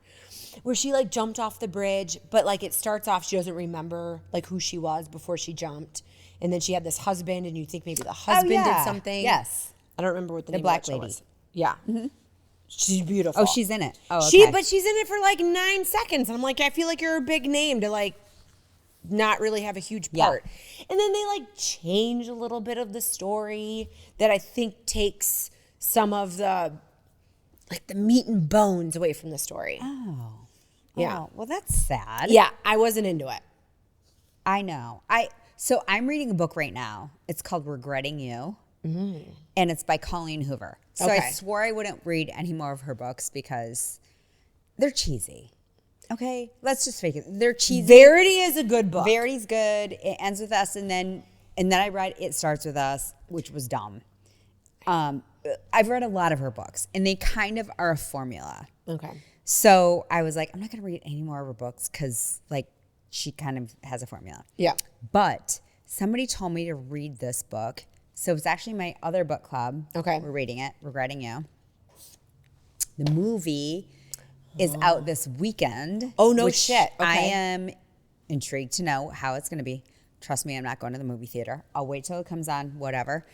B: Where she like jumped off the bridge, but like it starts off, she doesn't remember like who she was before she jumped. And then she had this husband and you think maybe the husband did something.
A: Yes.
B: I don't remember what the name
A: black
B: of that show
A: lady.
B: was. Yeah. She's beautiful.
A: Oh, she's in it. Oh, okay.
B: But she's in it for like 9 seconds. And I'm like, I feel like you're a big name to like not really have a huge part. And then they like change a little bit of the story that I think takes some of the like the meat and bones away from the story.
A: Oh.
B: Yeah.
A: Oh, well, that's sad.
B: Yeah, I wasn't into it.
A: I know. So I'm reading a book right now. It's called Regretting You. And it's by Colleen Hoover. So I
B: Okay.
A: swore I wouldn't read any more of her books because they're cheesy. Okay? Let's just fake it. They're cheesy.
B: Verity is a good book.
A: Verity's good. It ends with us, and then I read It Starts With Us, which was dumb. I've read a lot of her books, and they kind of are a formula.
B: Okay.
A: So I was like, I'm not going to read any more of her books because, like, she kind of has a formula.
B: Yeah.
A: But somebody told me to read this book. So it's actually my other book club.
B: Okay.
A: We're reading it, Regretting You. The movie is out this weekend.
B: Oh, no
A: which
B: shit.
A: I
B: Okay.
A: am intrigued to know how it's going to be. Trust me, I'm not going to the movie theater. I'll wait till it comes on, whatever.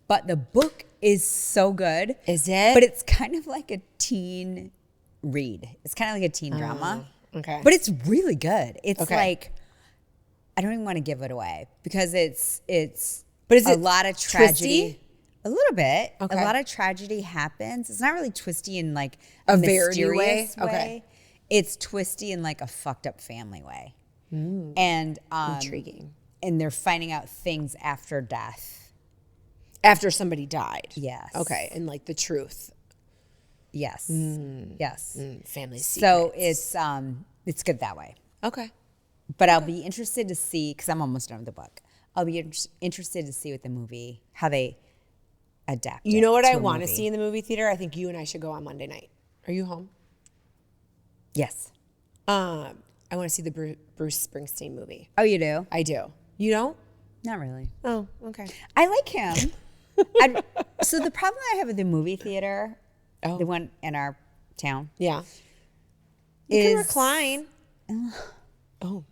A: But the book is so good.
B: Is it?
A: But it's kind of like a teen read. It's kind of like a teen drama.
B: Okay.
A: But it's really good. It's
B: Okay.
A: like, I don't even want to give it away because it's
B: But is
A: a
B: it
A: lot of tragedy.
B: twisty?
A: A little bit.
B: Okay.
A: A lot of tragedy happens. It's not really twisty in like
B: A Verity
A: mysterious
B: way? Okay.
A: It's twisty in like a fucked up family way. And
B: Intriguing.
A: And they're finding out things after death.
B: After somebody died.
A: Yes.
B: Okay. And like the truth.
A: Yes. Yes.
B: Family
A: So
B: secrets.
A: it's good that way.
B: Okay.
A: But I'll be interested to see, because I'm almost done with the book. I'll be interested to see what the movie, how they adapt.
B: You know what
A: it
B: I
A: to a
B: want to
A: movie.
B: see in the movie theater? I think you and I should go on Monday night. Are you home?
A: Yes.
B: I want to see the Bruce Springsteen movie.
A: Oh, you do?
B: I do. You don't?
A: Not really.
B: Oh, okay.
A: I like him. So the problem I have with the movie theater, the one in our town,
B: Yeah. You can
A: is
B: recline. Oh.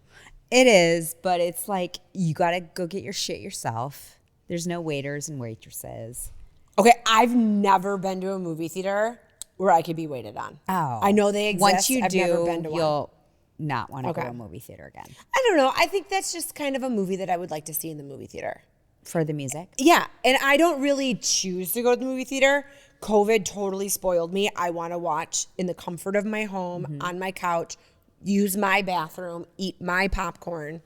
A: It is, but it's like you gotta go get your shit yourself. There's no waiters and waitresses.
B: Okay, I've never been to a movie theater where I could be waited on.
A: Oh,
B: I know they exist.
A: Once you
B: I've
A: do,
B: never been to one.
A: you'll not want to go
B: Okay.
A: to a movie theater again
B: I don't know. I think that's just kind of a movie that I would like to see in the movie theater.
A: for the music.
B: Yeah, and I don't really choose to go to the movie theater. COVID totally spoiled me. I want to watch in the comfort of my home, on my couch, use my bathroom, eat my popcorn.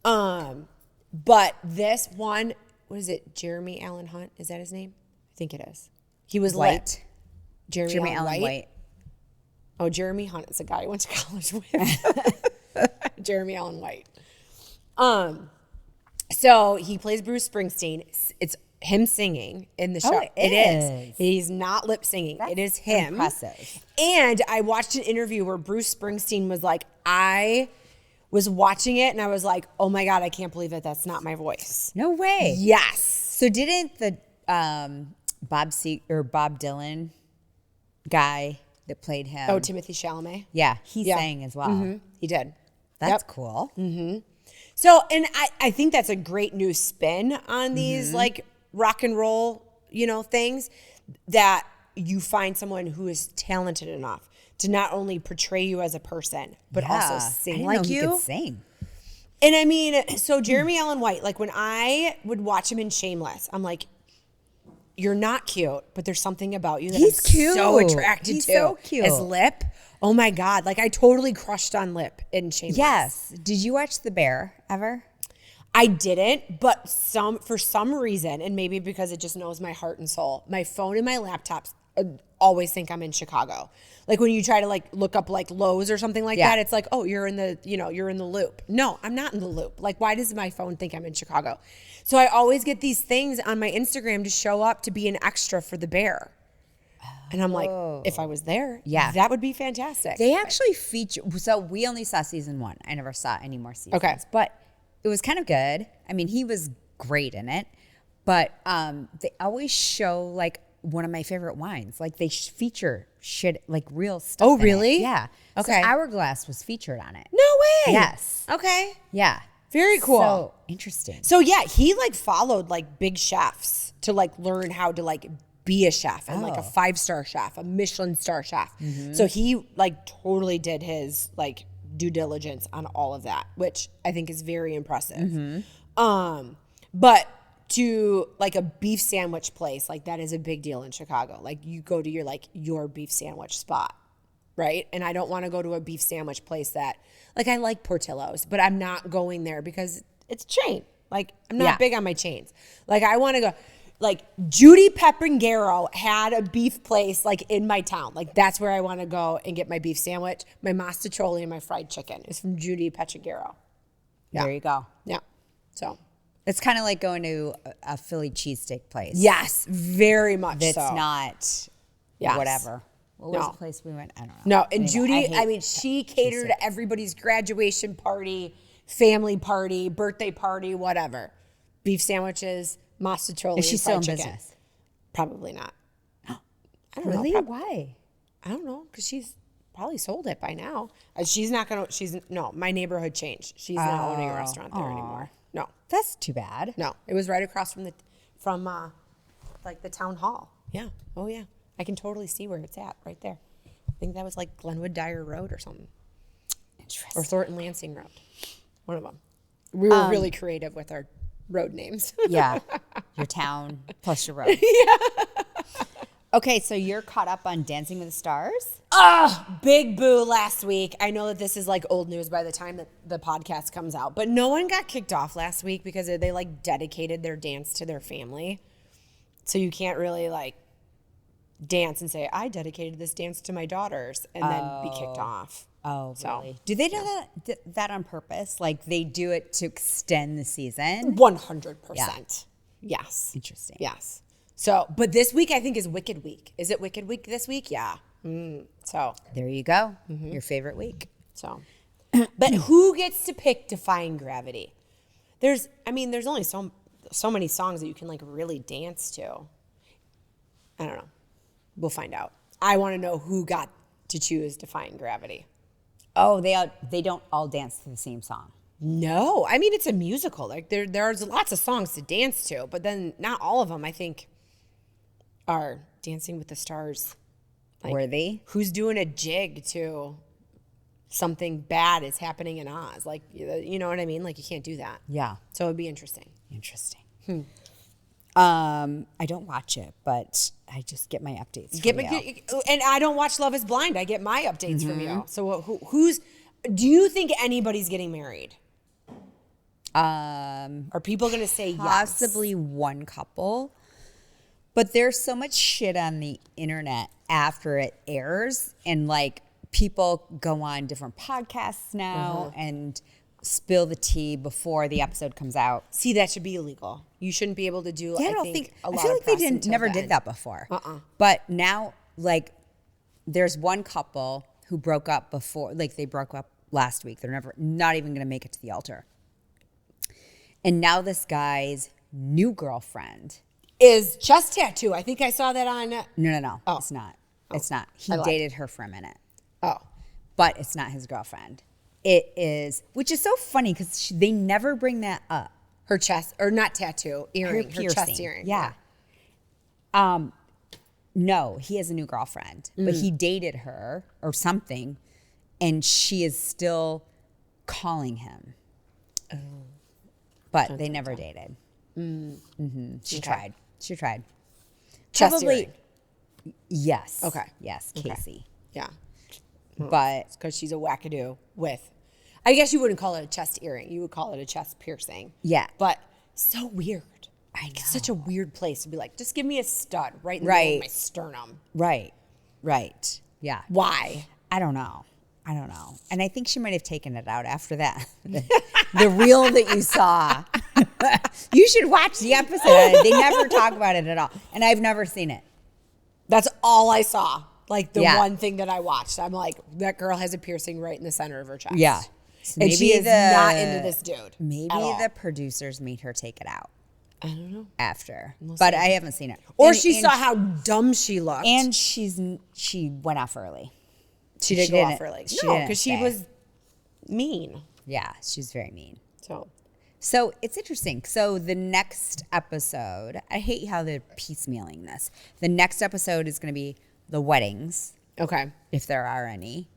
B: But this one, what is it? Jeremy Allen Hunt? Is that his name? I think it is. He was
A: White.
B: lit. Jeremy
A: Jeremy
B: Allen
A: Allen
B: White?
A: White.
B: Oh, Jeremy Hunt is a guy I went to college with. Jeremy Allen White. So he plays Bruce Springsteen. It's him singing in the show.
A: Oh, it is.
B: He's not lip singing. It is him.
A: Impressive.
B: And I watched an interview where Bruce Springsteen was like, I was watching it and I was like, oh my God, I can't believe it. That's not my voice.
A: No way.
B: Yes.
A: So didn't the Bob Dylan guy that played him?
B: Oh, Timothy Chalamet.
A: yeah, he
B: Yeah.
A: sang as well.
B: He did.
A: That's
B: Yep.
A: cool.
B: So, and I think that's a great new spin on these like rock and roll, things that you find someone who is talented enough to not only portray you as a person, but also
A: I
B: sing
A: didn't
B: like
A: know he
B: you.
A: could sing.
B: And I mean, so Jeremy Allen White, like when I would watch him in Shameless, I'm like, you're not cute, but there's something about you that
A: He's
B: I'm so
A: cute.
B: attracted
A: He's
B: to.
A: so cute.
B: His lip, oh my God. Like I totally crushed on Lip in Shameless.
A: Yes. Did you watch The Bear ever?
B: I didn't, but for some reason, and maybe because it just knows my heart and soul, my phone and my laptops always think I'm in Chicago. Like when you try to like look up like Lowe's or something like that, it's like, oh, you're in the loop. No, I'm not in the loop. Like, why does my phone think I'm in Chicago? So I always get these things on my Instagram to show up to be an extra for The Bear. And I'm like, if I was there, that would be fantastic.
A: They actually feature, so we only saw season 1. I never saw any more seasons.
B: Okay.
A: But it was kind of good. I mean, he was great in it. But they always show like one of my favorite wines. Like they feature shit, like real stuff.
B: Oh,
A: in it.
B: really?
A: Yeah.
B: Okay.
A: So Hourglass was featured on it.
B: No way.
A: Yes.
B: Okay.
A: Yeah.
B: Very cool.
A: So interesting.
B: So yeah, he like followed like big chefs to like learn how to like be a chef and like a 5-star chef, a Michelin star chef. So he like totally did his like due diligence on all of that, which I think is very impressive. But to like a beef sandwich place, like that is a big deal in Chicago. Like you go to your beef sandwich spot, right? And I don't want to go to a beef sandwich place that like I like Portillo's, but I'm not going there because it's a chain. Like I'm not big on my chains. Like I want to go. Like Judy Pepengaro had a beef place like in my town. Like that's where I want to go and get my beef sandwich. My masticholi and my fried chicken is from Judy Pepengaro.
A: There you go.
B: Yeah. So
A: It's kind of like going to a Philly cheesesteak place.
B: yes, very much
A: That's
B: so.
A: not
B: Yes.
A: whatever. What was
B: No.
A: the place we went? I don't know.
B: No, and
A: Anyway,
B: Judy,
A: hate
B: I mean, she catered to everybody's graduation party, family party, birthday party, whatever. Beef sandwiches, masticholi,
A: Is she
B: and
A: still
B: fried
A: in
B: chicken.
A: business?
B: Probably not. I don't
A: Really?
B: know.
A: Why?
B: I don't know, because she's probably sold it by now. She's not going to, no, my neighborhood changed. She's not owning a restaurant there anymore. No,
A: That's too bad.
B: no. It was right across from like the town hall. Yeah. Oh, yeah. I can totally see where it's at right there. I think that was like Glenwood Dyer Road or something.
A: Interesting.
B: Or Thornton Lansing Road. One of them. We were really creative with our road names.
A: Yeah. Your town plus your road. Yeah. Okay, so you're caught up on Dancing with the Stars?
B: Oh, big boo last week. I know that this is like old news by the time that the podcast comes out, but no one got kicked off last week because they like dedicated their dance to their family. So you can't really like dance and say, I dedicated this dance to my daughters and then be kicked off.
A: Oh,
B: So,
A: really? Do they do that on purpose? Like they do it to extend the season?
B: 100%. Yes.
A: Interesting.
B: Yes. So, but this week I think is Wicked Week. Is it Wicked Week this week? Yeah. So,
A: There you go. Your favorite week.
B: so. But who gets to pick Defying Gravity? There's only so many songs that you can like really dance to. I don't know. We'll find out. I want to know who got to choose Defying Gravity.
A: Oh, they don't all dance to the same song.
B: No, I mean it's a musical. Like there's lots of songs to dance to, but then not all of them I think are Dancing with the Stars. Like,
A: Worthy?
B: Who's doing a jig to something bad is happening in Oz? Like you know what I mean? Like you can't do that.
A: Yeah.
B: So it'd be interesting.
A: Interesting. I don't watch it, but I just get my updates. From you.
B: And I don't watch Love Is Blind. I get my updates from you. So who's? Do you think anybody's getting married? Are people going to say yes?
A: Possibly one couple, but there's so much shit on the internet after it airs, and like people go on different podcasts now and spill the tea before the episode comes out.
B: See, that should be illegal. You shouldn't be able to do.
A: Yeah, I feel like they never did that before. But now, like, there's one couple who broke up before, like they broke up last week. They're not even going to make it to the altar. And now this guy's new girlfriend
B: Is chest tattoo. I think I saw that on.
A: No.
B: Oh.
A: It's not. It's not. He
B: I lied.
A: dated her for a minute,
B: Oh,
A: but it's not his girlfriend. It is, which is so funny because they never bring that up.
B: her chest or not tattoo earring. Her chest
A: piercing.
B: earring.
A: Yeah. No, he has a new girlfriend, but he dated her or something, and she is still calling him. Oh. But they never dated. She tried. She tried.
B: Chest earring.
A: Yes.
B: Okay.
A: Yes, Casey.
B: Yeah.
A: But
B: Because she's a wackadoo with, I guess you wouldn't call it a chest earring. You would call it a chest piercing.
A: yeah,
B: But so weird.
A: I know.
B: It's such a weird place to be like, just give me a stud right in the middle of my sternum.
A: Right. Yeah.
B: Why?
A: I don't know. And I think she might have taken it out after that. The reel that you saw. You should watch the episode. They never talk about it at all. And I've never seen it.
B: That's all I saw. Like the
A: Yeah.
B: one thing that I watched. I'm like, that girl has a piercing right in the center of her chest.
A: Yeah.
B: And she is not into this dude.
A: Maybe
B: at all.
A: the producers made her take it out
B: I don't know.
A: after. But I haven't seen it.
B: Or
A: And-
B: she
A: and
B: saw how dumb she looked.
A: And she went off early.
B: she did
A: she
B: go
A: didn't-
B: off early.
A: she
B: No,
A: didn't
B: because she
A: stay.
B: was mean.
A: Yeah, she's very mean.
B: So
A: So it's interesting. So the next episode, I hate how they're piecemealing this. The next episode is going to be the weddings,
B: okay.
A: if there are any.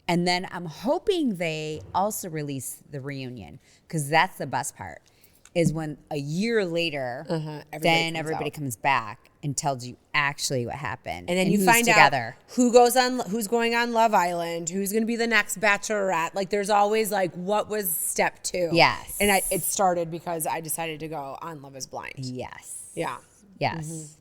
A: And then I'm hoping they also release the reunion, because that's the best part, is when a year later, then everybody comes back and tells you actually what happened.
B: And then you
A: who's
B: find
A: together.
B: out who's going on Love Island, who's going to be the next Bachelorette. Like there's always like, what was step 2?
A: Yes.
B: And it started because I decided to go on Love is Blind.
A: Yes.
B: Yeah.
A: Yes.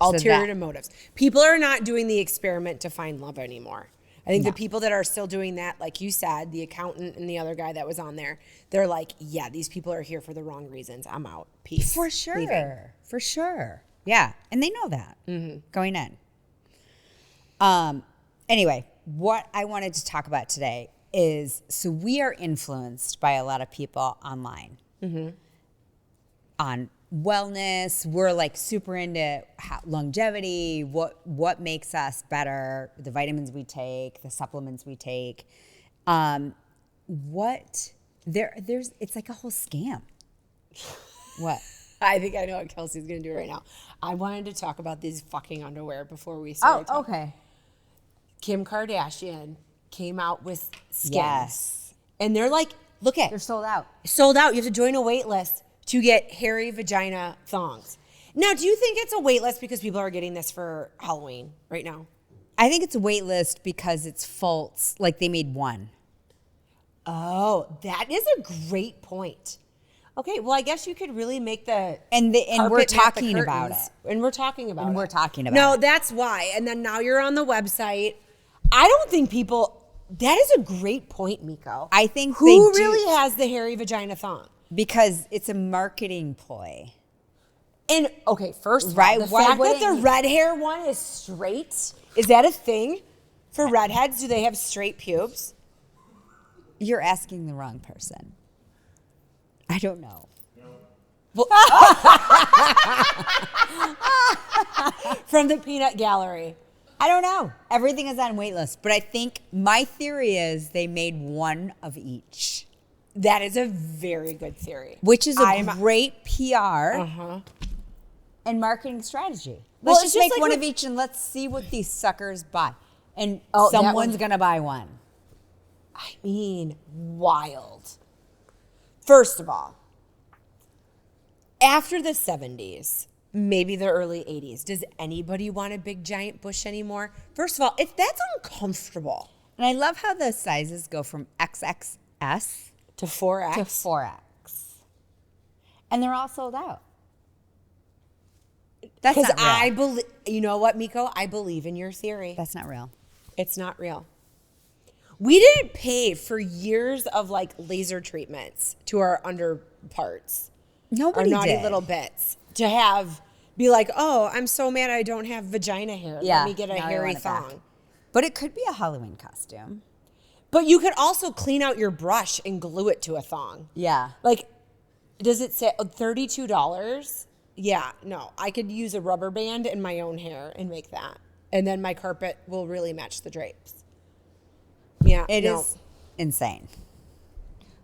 B: Ulterior motives. People are not doing the experiment to find love anymore. I think the people that are still doing that, like you said, the accountant and the other guy that was on there, they're like, yeah, these people are here for the wrong reasons. I'm out. Peace.
A: For sure.
B: Leaving.
A: For sure. Yeah. And they know that going in. Anyway, what I wanted to talk about today is, so we are influenced by a lot of people online on wellness. We're like super into longevity, what makes us better, the vitamins we take, the supplements we take. It's like a whole scam. What?
B: I think I know what Kelsey's going to do right now. I wanted to talk about these fucking underwear before we started talking.
A: Okay.
B: Kim Kardashian came out with Skims.
A: Yes.
B: And they're like, look at,
A: They're sold out.
B: sold out. You have to join a wait list to get hairy vagina thongs. Now, do you think it's a wait list because people are getting this for Halloween right now?
A: I think it's a wait list because it's false. Like they made one.
B: Oh, that is a great point. Okay, well, I guess you could really make the
A: And we're
B: carpet match the
A: talking about
B: curtains.
A: it.
B: And we're talking about it.
A: And we're talking about
B: No,
A: it.
B: that's why. And then now you're on the website. I don't think people. That is a great point, Meko.
A: I think
B: who
A: they do-
B: really has the hairy vagina thong?
A: Because it's a marketing ploy.
B: And okay, first of
A: Right,
B: all, the
A: why
B: fact that
A: wouldn't
B: the
A: you-
B: red hair one is straight, is that a thing for redheads? Do they have straight pubes?
A: You're asking the wrong person. I don't know.
B: From the peanut gallery.
A: I don't know. Everything is on wait list. But I think my theory is they made one of each,
B: That is a very good theory.
A: which is a
B: I'm-
A: great PR and marketing strategy.
B: Well,
A: Let's
B: it's
A: just
B: just
A: make
B: like
A: one
B: with-
A: of each and let's see what these suckers buy. And
B: Oh, that
A: someone's
B: one-
A: going to buy one.
B: I mean, wild. First of all, after the 70s, maybe the early 80s, does anybody want a big giant bush anymore? First of all, if that's uncomfortable.
A: And I love how the sizes go from XXS
B: To 4X.
A: to 4X. And they're all sold out. That's
B: Because
A: not real.
B: I believe, you know what, Meko? I believe in your theory.
A: That's not real.
B: It's not real. We didn't pay for years of like laser treatments to our under parts.
A: Nobody
B: our naughty
A: did.
B: little bits to be like, oh, I'm so mad I don't have vagina hair.
A: Yeah,
B: Let me get a
A: now I
B: hairy
A: want it back.
B: thong.
A: But it could be a Halloween costume.
B: But you could also clean out your brush and glue it to a thong.
A: Yeah.
B: Like, does it say $32? Yeah, no. I could use a rubber band in my own hair and make that. And then my carpet will really match the drapes. Yeah.
A: It
B: no.
A: is insane.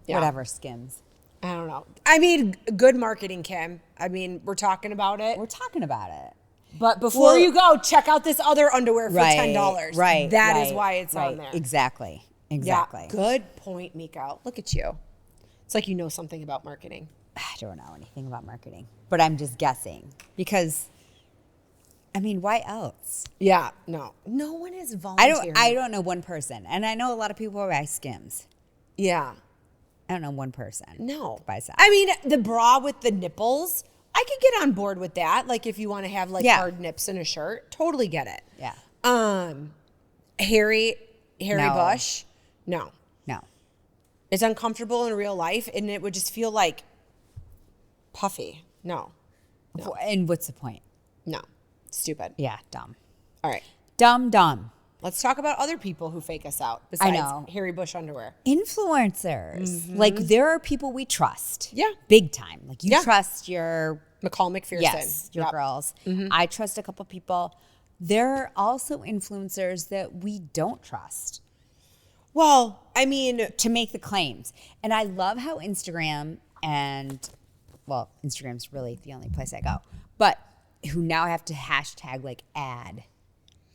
B: Yeah.
A: Whatever, Skims.
B: I don't know. I mean, good marketing, Kim. I mean, we're talking about it.
A: We're talking about it.
B: But before you go, check out this other underwear for $10.
A: Right.
B: That is why it's on there.
A: Exactly.
B: Yeah, good point, Meko. Look at you. It's like you know something about marketing.
A: I don't know anything about marketing, but I'm just guessing because, I mean, why else?
B: Yeah, no one is volunteering.
A: I don't know one person, and I know a lot of people buy Skims.
B: Yeah,
A: I don't know one person.
B: no.
A: That buys that.
B: I mean, the bra with the nipples, I could get on board with that. Like if you want to have like hard nips in a shirt, totally get it.
A: Yeah.
B: Harry
A: No.
B: Bush, no.
A: It's
B: uncomfortable in real life, and it would just feel like puffy. No.
A: And what's the point?
B: No. Stupid.
A: Yeah, dumb.
B: All right.
A: Dumb.
B: Let's talk about other people who fake us out besides
A: know.
B: Harry Bush underwear.
A: Influencers. Like there are people we trust.
B: Yeah.
A: Big time. Like you
B: Yeah.
A: trust your
B: McCall McPherson.
A: Yes, your
B: Yep.
A: girls. I trust a couple people. There are also influencers that we don't trust
B: Well, I mean,
A: to make the claims. And I love how Instagram's really the only place I go, but who now have to hashtag like ad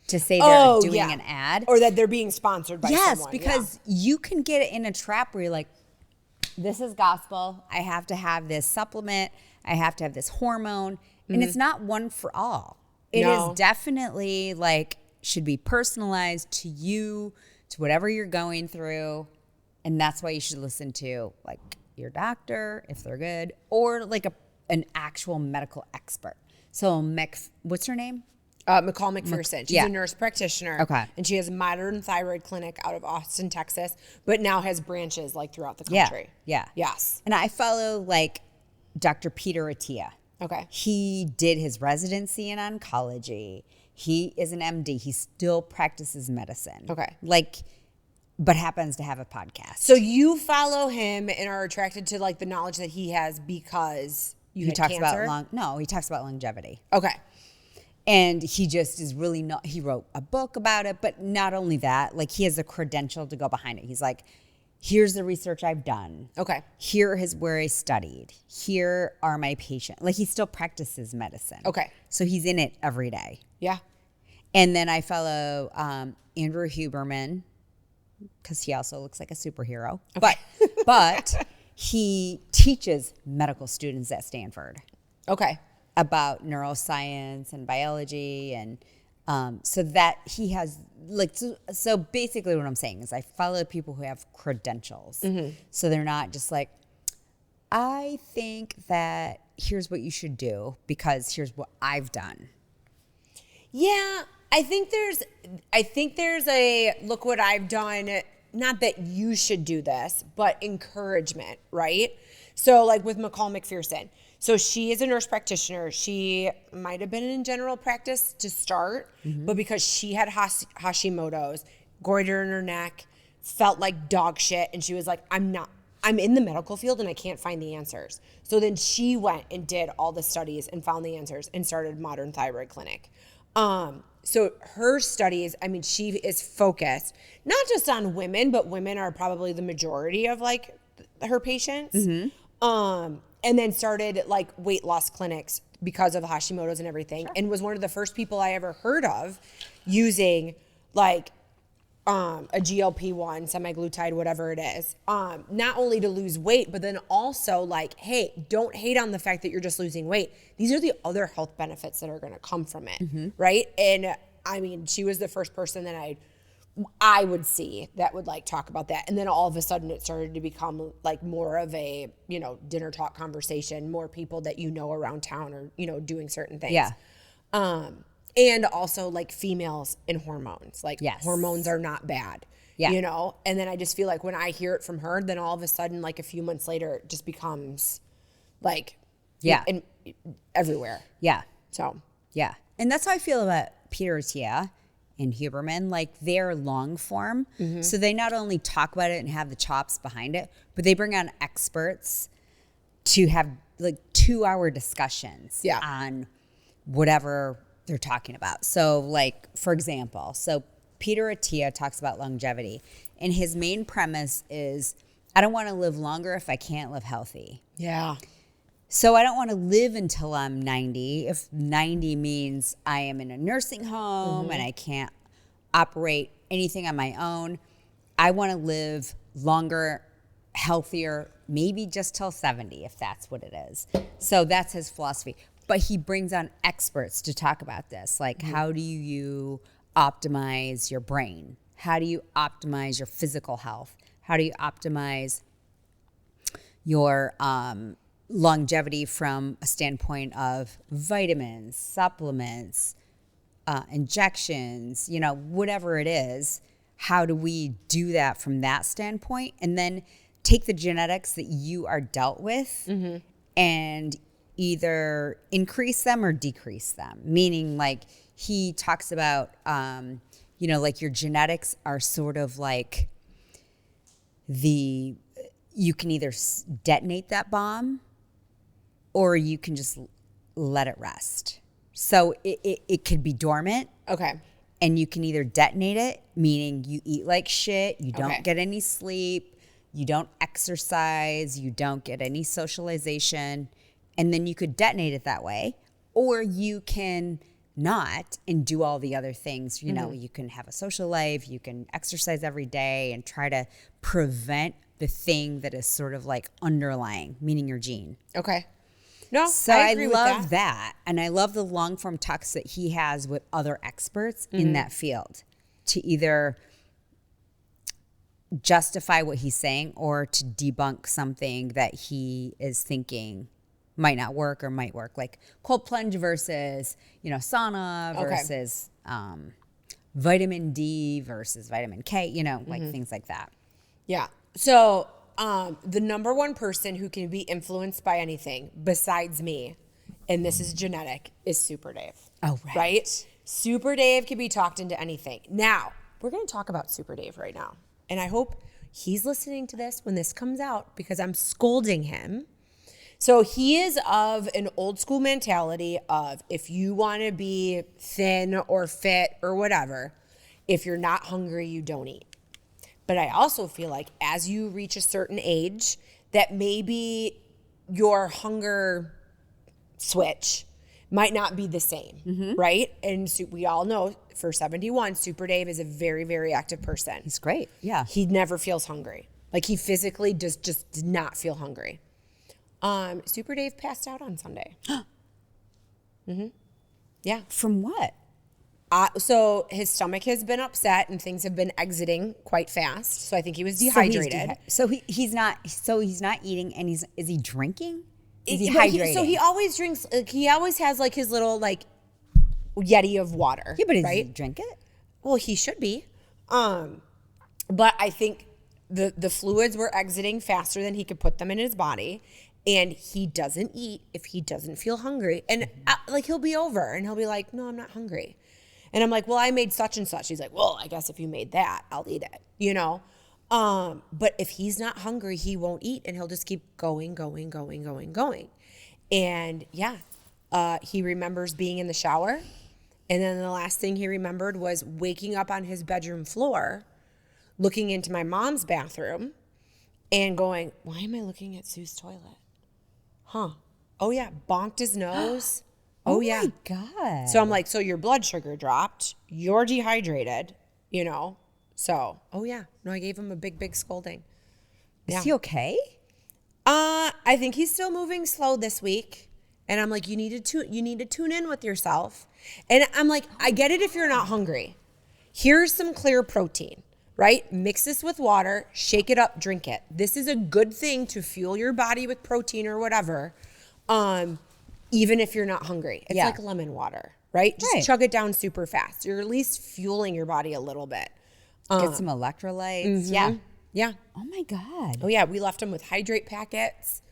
A: to say they're doing an ad.
B: or that they're being sponsored by
A: Yes,
B: someone.
A: because you can get in a trap where you're like, this is gospel. I have to have this supplement. I have to have this hormone. And it's not one for all. It
B: No.
A: is definitely like, should be personalized to you, to whatever you're going through. And that's why you should listen to like your doctor, if they're good, or like an actual medical expert. So what's her name?
B: McCall McPherson. She's
A: yeah.
B: a nurse practitioner.
A: Okay.
B: And she has a modern thyroid clinic out of Austin, Texas, but now has branches like throughout the country.
A: Yeah.
B: Yes.
A: And I follow like Dr. Peter Attia.
B: Okay.
A: He did his residency in oncology. He is an MD. He still practices medicine.
B: Okay.
A: But happens to have a podcast.
B: So you follow him and are attracted to like the knowledge that he has because you
A: he
B: had
A: talks
B: cancer?
A: he talks about longevity.
B: Okay.
A: And he just is really not, he wrote a book about it, but not only that, like he has a credential to go behind it. He's like, here's the research I've done.
B: Okay.
A: Here is where I studied. Here are my patients. Like he still practices medicine.
B: Okay.
A: So he's in it every day.
B: Yeah.
A: And then I follow Andrew Huberman because he also looks like a superhero.
B: Okay.
A: But he teaches medical students at Stanford
B: Okay.
A: about neuroscience and biology. And so that he has like, so basically what I'm saying is I follow people who have credentials. So they're not just like, I think that here's what you should do because here's what I've done.
B: Yeah, I think there's a look what I've done, not that you should do this, but encouragement, right? So like with McCall McPherson. So she is a nurse practitioner. She might have been in general practice to start, but because she had Hashimoto's, goiter in her neck, felt like dog shit, and she was like, I'm in the medical field and I can't find the answers. So then she went and did all the studies and found the answers and started Modern Thyroid Clinic. So her studies, I mean, she is focused not just on women, but women are probably the majority of like her patients. And then started like weight loss clinics because of Hashimoto's and everything. And was one of the first people I ever heard of using like a GLP-1, semaglutide, whatever it is, not only to lose weight, but then also like, hey, don't hate on the fact that you're just losing weight. These are the other health benefits that are going to come from it, right? And I mean, she was the first person that I would see that would like talk about that. And then all of a sudden it started to become like more of a, dinner talk conversation, more people that around town are, doing certain things.
A: Yeah.
B: And also like females and hormones, like
A: Yes.
B: hormones are not bad,
A: Yeah.
B: And then I just feel like when I hear it from her, then all of a sudden, like a few months later, it just becomes like,
A: Yeah.
B: and everywhere.
A: Yeah.
B: So
A: Yeah. And that's how I feel about Peter Attia and Huberman. Like they're long form. So they not only talk about it and have the chops behind it, but they bring on experts to have like 2-hour discussions
B: Yeah.
A: on whatever they're talking about. So like, for example, Peter Attia talks about longevity and his main premise is, I don't want to live longer if I can't live healthy.
B: yeah,
A: So I don't want to live until I'm 90. If 90 means I am in a nursing home and I can't operate anything on my own, I want to live longer, healthier, maybe just till 70 if that's what it is. So that's his philosophy. But he brings on experts to talk about this. Like, how do you optimize your brain? How do you optimize your physical health? How do you optimize your longevity from a standpoint of vitamins, supplements, injections, whatever it is? How do we do that from that standpoint? And then take the genetics that you are dealt with and either increase them or decrease them. Meaning, like, he talks about, like your genetics are sort of like you can either detonate that bomb or you can just let it rest. So it could be dormant.
B: Okay.
A: And you can either detonate it, meaning you eat like shit, you don't get any sleep, you don't exercise, you don't get any socialization, and then you could detonate it that way. Or you can not and do all the other things. You can have a social life, you can exercise every day and try to prevent the thing that is sort of like underlying, meaning your gene.
B: Okay. No,
A: So
B: I
A: I
B: agree with
A: love that. And I love the long form talks that he has with other experts in that field to either justify what he's saying or to debunk something that he is thinking might not work or might work. Like cold plunge versus, sauna versus vitamin D versus vitamin K, like things like that.
B: Yeah. So the number one person who can be influenced by anything besides me, and this is genetic, is Super Dave.
A: Oh, right.
B: Super Dave can be talked into anything. Now, we're going to talk about Super Dave right now. And I hope he's listening to this when this comes out because I'm scolding him. So he is of an old school mentality of if you want to be thin or fit or whatever, if you're not hungry, you don't eat. But I also feel like as you reach a certain age, that maybe your hunger switch might not be the same, right? And so we all know for 71, Super Dave is a very, very active person.
A: He's great. Yeah.
B: He never feels hungry. Like he physically just did not feel hungry. Super Dave passed out on Sunday. Yeah.
A: From what?
B: So his stomach has been upset and things have been exiting quite fast. So I think he was dehydrated.
A: So he's not eating, and is he drinking? Is he
B: But
A: hydrating?
B: so he always drinks. He always has like his little like Yeti of water.
A: Yeah, but does he
B: right?
A: drink it?
B: Well, he should be. But I think the fluids were exiting faster than he could put them in his body. And he doesn't eat if he doesn't feel hungry. And like he'll be over and he'll be like, no, I'm not hungry. And I'm like, well, I made such and such. He's like, well, I guess if you made that, I'll eat it, But if he's not hungry, he won't eat and he'll just keep going. And he remembers being in the shower. And then the last thing he remembered was waking up on his bedroom floor, looking into my mom's bathroom and going, why am I looking at Sue's toilet? Huh. Oh, yeah. Bonked his nose. Oh, yeah.
A: my God.
B: So I'm like, so your blood sugar dropped. You're dehydrated, So, oh, yeah. No, I gave him a big, big scolding.
A: Is he okay?
B: I think he's still moving slow this week. And I'm like, you need to tune in with yourself. And I'm like, I get it if you're not hungry. Here's some clear protein, right? Mix this with water, shake it up, drink it. This is a good thing to fuel your body with protein or whatever. Even if you're not hungry. It's like lemon water, right? Just chug it down super fast. You're at least fueling your body a little bit.
A: Get some electrolytes. Yeah.
B: Yeah.
A: Oh my God.
B: Oh yeah, we left him with hydrate packets.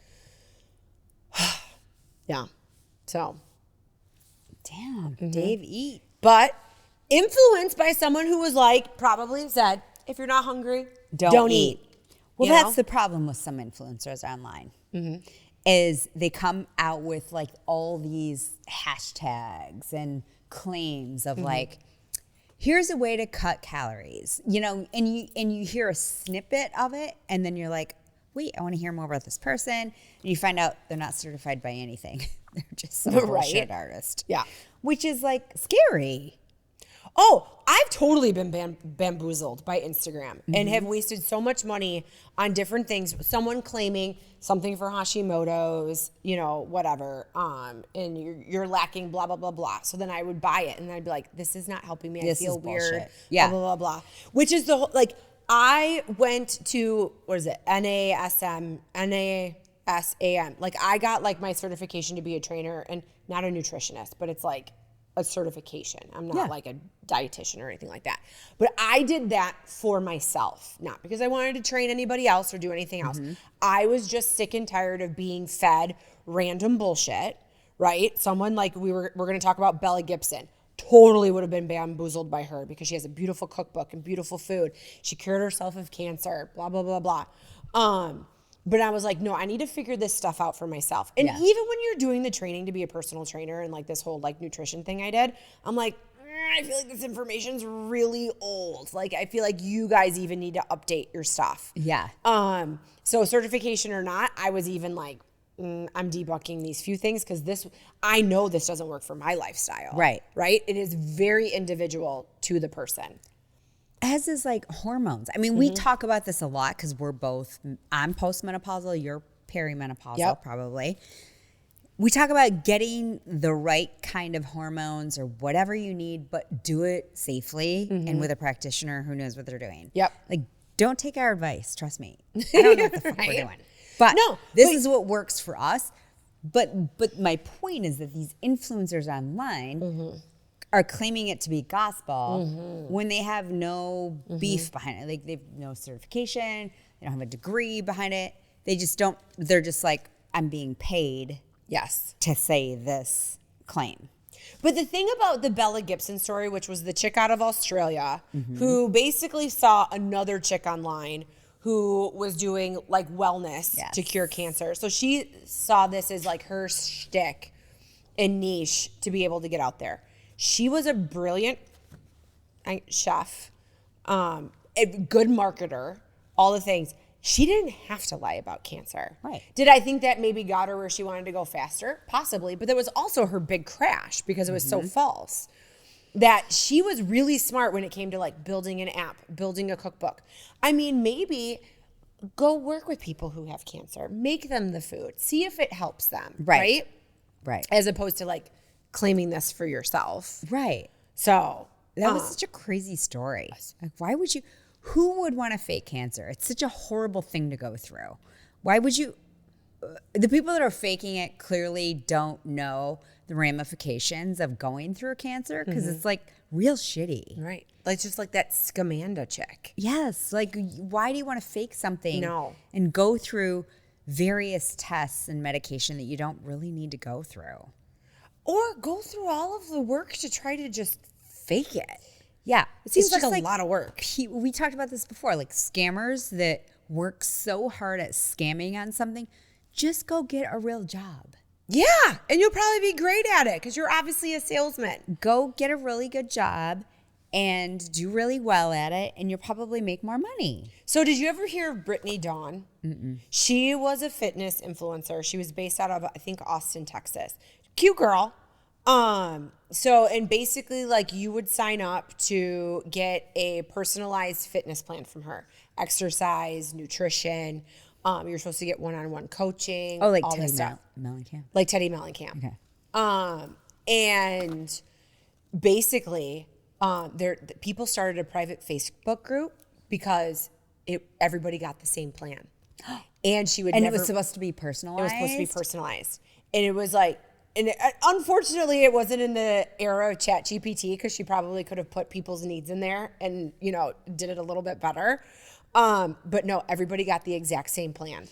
B: Yeah. So.
A: Damn. Dave, eat.
B: But influenced by someone who was like, probably said, if you're not hungry, don't eat.
A: Well, that's the problem with some influencers online. Is they come out with like all these hashtags and claims of like, here's a way to cut calories, and you hear a snippet of it, and then you're like, wait, I want to hear more about this person. And you find out they're not certified by anything. They're just some
B: Right.
A: bullshit artist.
B: Yeah.
A: Which is like scary.
B: Oh, I've totally been bamboozled by Instagram and have wasted so much money on different things. Someone claiming something for Hashimoto's, whatever, and you're lacking blah, blah, blah, blah. So then I would buy it and I'd be like, this is not helping me.
A: This
B: I feel
A: is
B: weird.
A: bullshit. Yeah.
B: Blah, blah, blah, blah. Which is the whole, I went to, what is it? NASM. Like I got my certification to be a trainer and not a nutritionist, but it's like a certification. I'm not like a dietitian or anything like that. But I did that for myself, not because I wanted to train anybody else or do anything else. I was just sick and tired of being fed random bullshit, right? Someone we're going to talk about Belle Gibson. Totally would have been bamboozled by her because she has a beautiful cookbook and beautiful food. She cured herself of cancer, blah, blah, blah, blah. But I was like, no, I need to figure this stuff out for myself. And even when you're doing the training to be a personal trainer and this whole nutrition thing I did, I'm like, I feel like this information's really old. I feel like you guys even need to update your stuff.
A: Yeah.
B: So certification or not, I was even like, I'm debunking these few things because I know this doesn't work for my lifestyle.
A: Right.
B: Right? It is very individual to the person.
A: As is hormones. I mean, we talk about this a lot because I'm postmenopausal, you're perimenopausal probably. We talk about getting the right kind of hormones or whatever you need, but do it safely and with a practitioner who knows what they're doing.
B: Yep.
A: Don't take our advice. Trust me. I don't know what the fuck we're doing. But this is what works for us. But my point is that these influencers online are claiming it to be gospel when they have no beef behind it. They have no certification. They don't have a degree behind it. They just don't. They're just like, I'm being paid to say this claim.
B: But the thing about the Belle Gibson story, which was the chick out of Australia who basically saw another chick online who was doing wellness to cure cancer. So she saw this as her shtick and niche to be able to get out there. She was a brilliant chef, a good marketer, all the things. She didn't have to lie about cancer.
A: Right.
B: Did I think that maybe got her where she wanted to go faster? Possibly. But that was also her big crash because it was so false. That she was really smart when it came to building an app, building a cookbook. I mean, maybe go work with people who have cancer. Make them the food. See if it helps them. Right?
A: Right.
B: As opposed to claiming this for yourself.
A: Right.
B: So
A: that was such a crazy story. Why would you? Who would want to fake cancer? It's such a horrible thing to go through. Why would you? The people that are faking it clearly don't know the ramifications of going through cancer because it's real shitty.
B: Right. Just that Scamanda chick.
A: Yes. Why do you want to fake something?
B: No.
A: And go through various tests and medication that you don't really need to go through.
B: Or go through all of the work to try to just fake it.
A: Yeah.
B: It seems like a lot of work.
A: We talked about this before, scammers that work so hard at scamming on something, just go get a real job.
B: Yeah. And you'll probably be great at it because you're obviously a salesman.
A: Go get a really good job and do really well at it, and you'll probably make more money.
B: So did you ever hear of Brittany Dawn? Mm-mm. She was a fitness influencer. She was based out of, I think, Austin, Texas. Cute girl. And basically you would sign up to get a personalized fitness plan from her. Exercise, nutrition. You're supposed to get one-on-one coaching.
A: Oh,
B: all
A: Teddy
B: this stuff.
A: Mellencamp.
B: Like Teddy Mellencamp.
A: Okay.
B: And basically, people started a private Facebook group because everybody got the same plan. And she would
A: And it was supposed to be personalized?
B: It was supposed to be personalized. And it was unfortunately, it wasn't in the era of ChatGPT because she probably could have put people's needs in there and, did it a little bit better. But no, everybody got the exact same plan.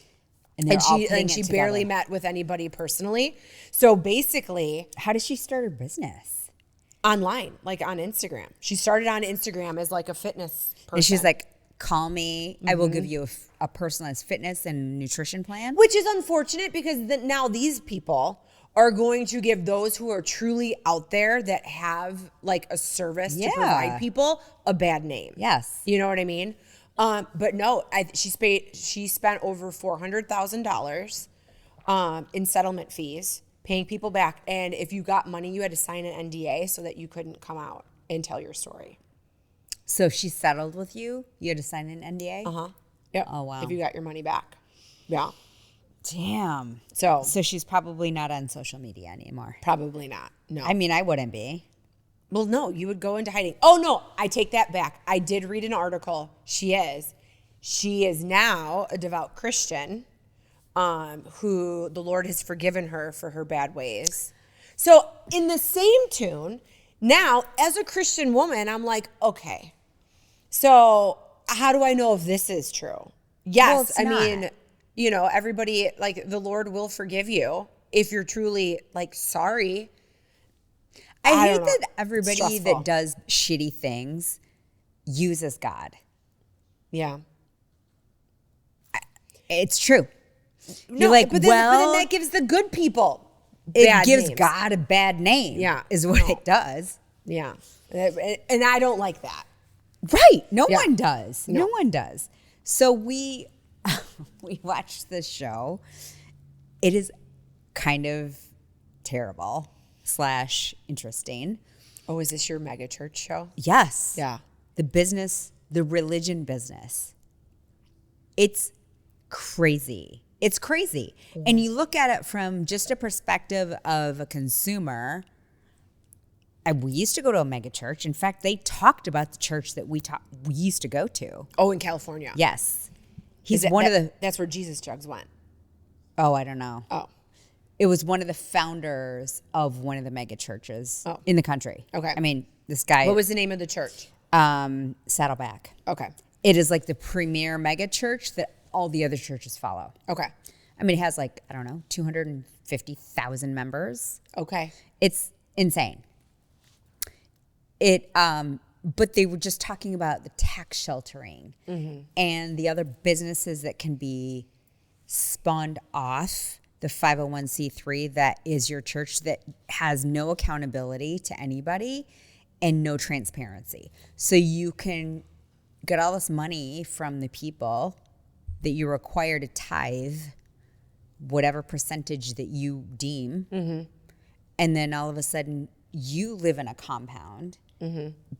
B: And she barely met with anybody personally. So basically,
A: how did she start her business?
B: Online, on Instagram. She started on Instagram as a fitness person.
A: And she's like, call me. I will give you a personalized fitness and nutrition plan.
B: Which is unfortunate because now these people are going to give those who are truly out there that have a service to provide people a bad name.
A: Yes.
B: You know what I mean? But no, she spent over $400,000 in settlement fees, paying people back. And if you got money, you had to sign an NDA so that you couldn't come out and tell your story.
A: So she settled with you? You had to sign an NDA?
B: Uh-huh. Yeah.
A: Oh, wow.
B: If you got your money back. Yeah.
A: Damn.
B: So
A: she's probably not on social media anymore.
B: probably not. No.
A: I mean, I wouldn't be.
B: Well, no, you would go into hiding. Oh, no, I take that back. I did read an article. She is now a devout Christian who the Lord has forgiven her for her bad ways. So in the same tune, now as a Christian woman, I'm like, okay, so how do I know if this is true? Yes,
A: Well, it's
B: mean, everybody, like the Lord will forgive you if you're truly like sorry.
A: I hate
B: don't know.
A: that everybody
B: Stressful.
A: that does shitty things uses God.
B: Yeah.
A: It's true.
B: No,
A: You're like,
B: but then that gives the good people
A: it
B: bad
A: gives
B: names.
A: God a bad name.
B: Yeah.
A: Is what it does.
B: Yeah. And I don't like that.
A: Right. No
B: Yeah.
A: one does. No
B: No.
A: one does. So we watched this show. It is kind of terrible / interesting.
B: Oh, is this your mega church show?
A: Yes.
B: Yeah.
A: The religion business. It's crazy. It's crazy. And you look at it from just a perspective of a consumer. And we used to go to a mega church. In fact, they talked about the church that we used to go to.
B: Oh, in California.
A: Yes.
B: Is
A: He's
B: it
A: one of the,
B: That's where Jesus Jugs went.
A: oh, I don't know.
B: Oh.
A: It was one of the founders of one of the mega churches
B: Oh.
A: in the country.
B: Okay.
A: I mean, this guy,
B: What was the name of the church?
A: Saddleback.
B: Okay.
A: It is like the premier mega church that all the other churches follow.
B: Okay.
A: I mean, it has like, I don't know, 250,000 members.
B: Okay.
A: It's insane. But they were just talking about the tax sheltering and the other businesses that can be spawned off the 501c3 that is your church that has no accountability to anybody and no transparency. So you can get all this money from the people that you're required to tithe whatever percentage that you deem. And then all of a sudden you live in a compound,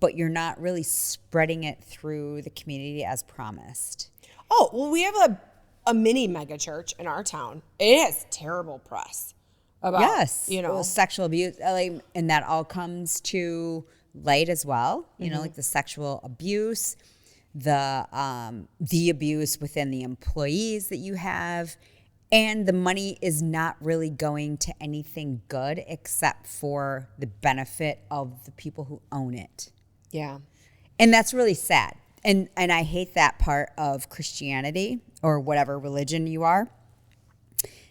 A: but you're not really spreading it through the community as promised.
B: Oh, well, we have a mini mega church in our town. It has terrible press about,
A: Yes.
B: you know.
A: Well, sexual abuse, like, and that all comes to light as well. You know, like the sexual abuse, the abuse within the employees that you have, and the money is not really going to anything good except for the benefit of the people who own it.
B: Yeah.
A: And that's really sad. And I hate that part of Christianity or whatever religion you are,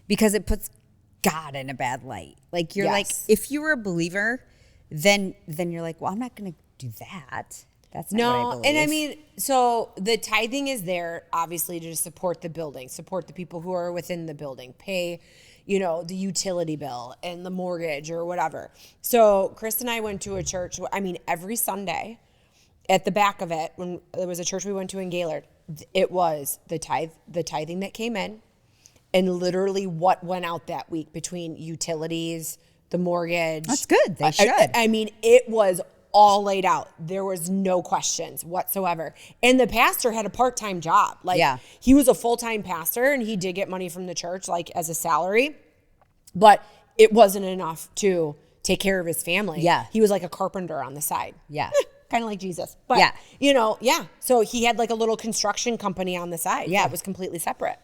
A: because it puts God in a bad light. Like you're like,
B: Yes.
A: if you were a believer, then you're like, well, I'm not going to do that. That's not what I
B: No,
A: believe.
B: and I mean, so the tithing is there obviously to support the building, support the people who are within the building, pay, you know, the utility bill and the mortgage or whatever. So Chris and I went to a church, I mean, every Sunday at the back of it, when there was a church we went to in Gaylord, it was the tithing that came in and literally what went out that week between utilities, the mortgage.
A: That's good. They should.
B: I mean, it was all laid out. There was no questions whatsoever. And the pastor had a part-time job. Like,
A: Yeah.
B: he was a full-time pastor and he did get money from the church, like as a salary, but it wasn't enough to take care of his family.
A: Yeah.
B: He was like a carpenter on the side.
A: Yeah.
B: Kind of like Jesus. But,
A: Yeah.
B: you know, yeah. So he had like a little construction company on the side.
A: Yeah.
B: That was completely separate.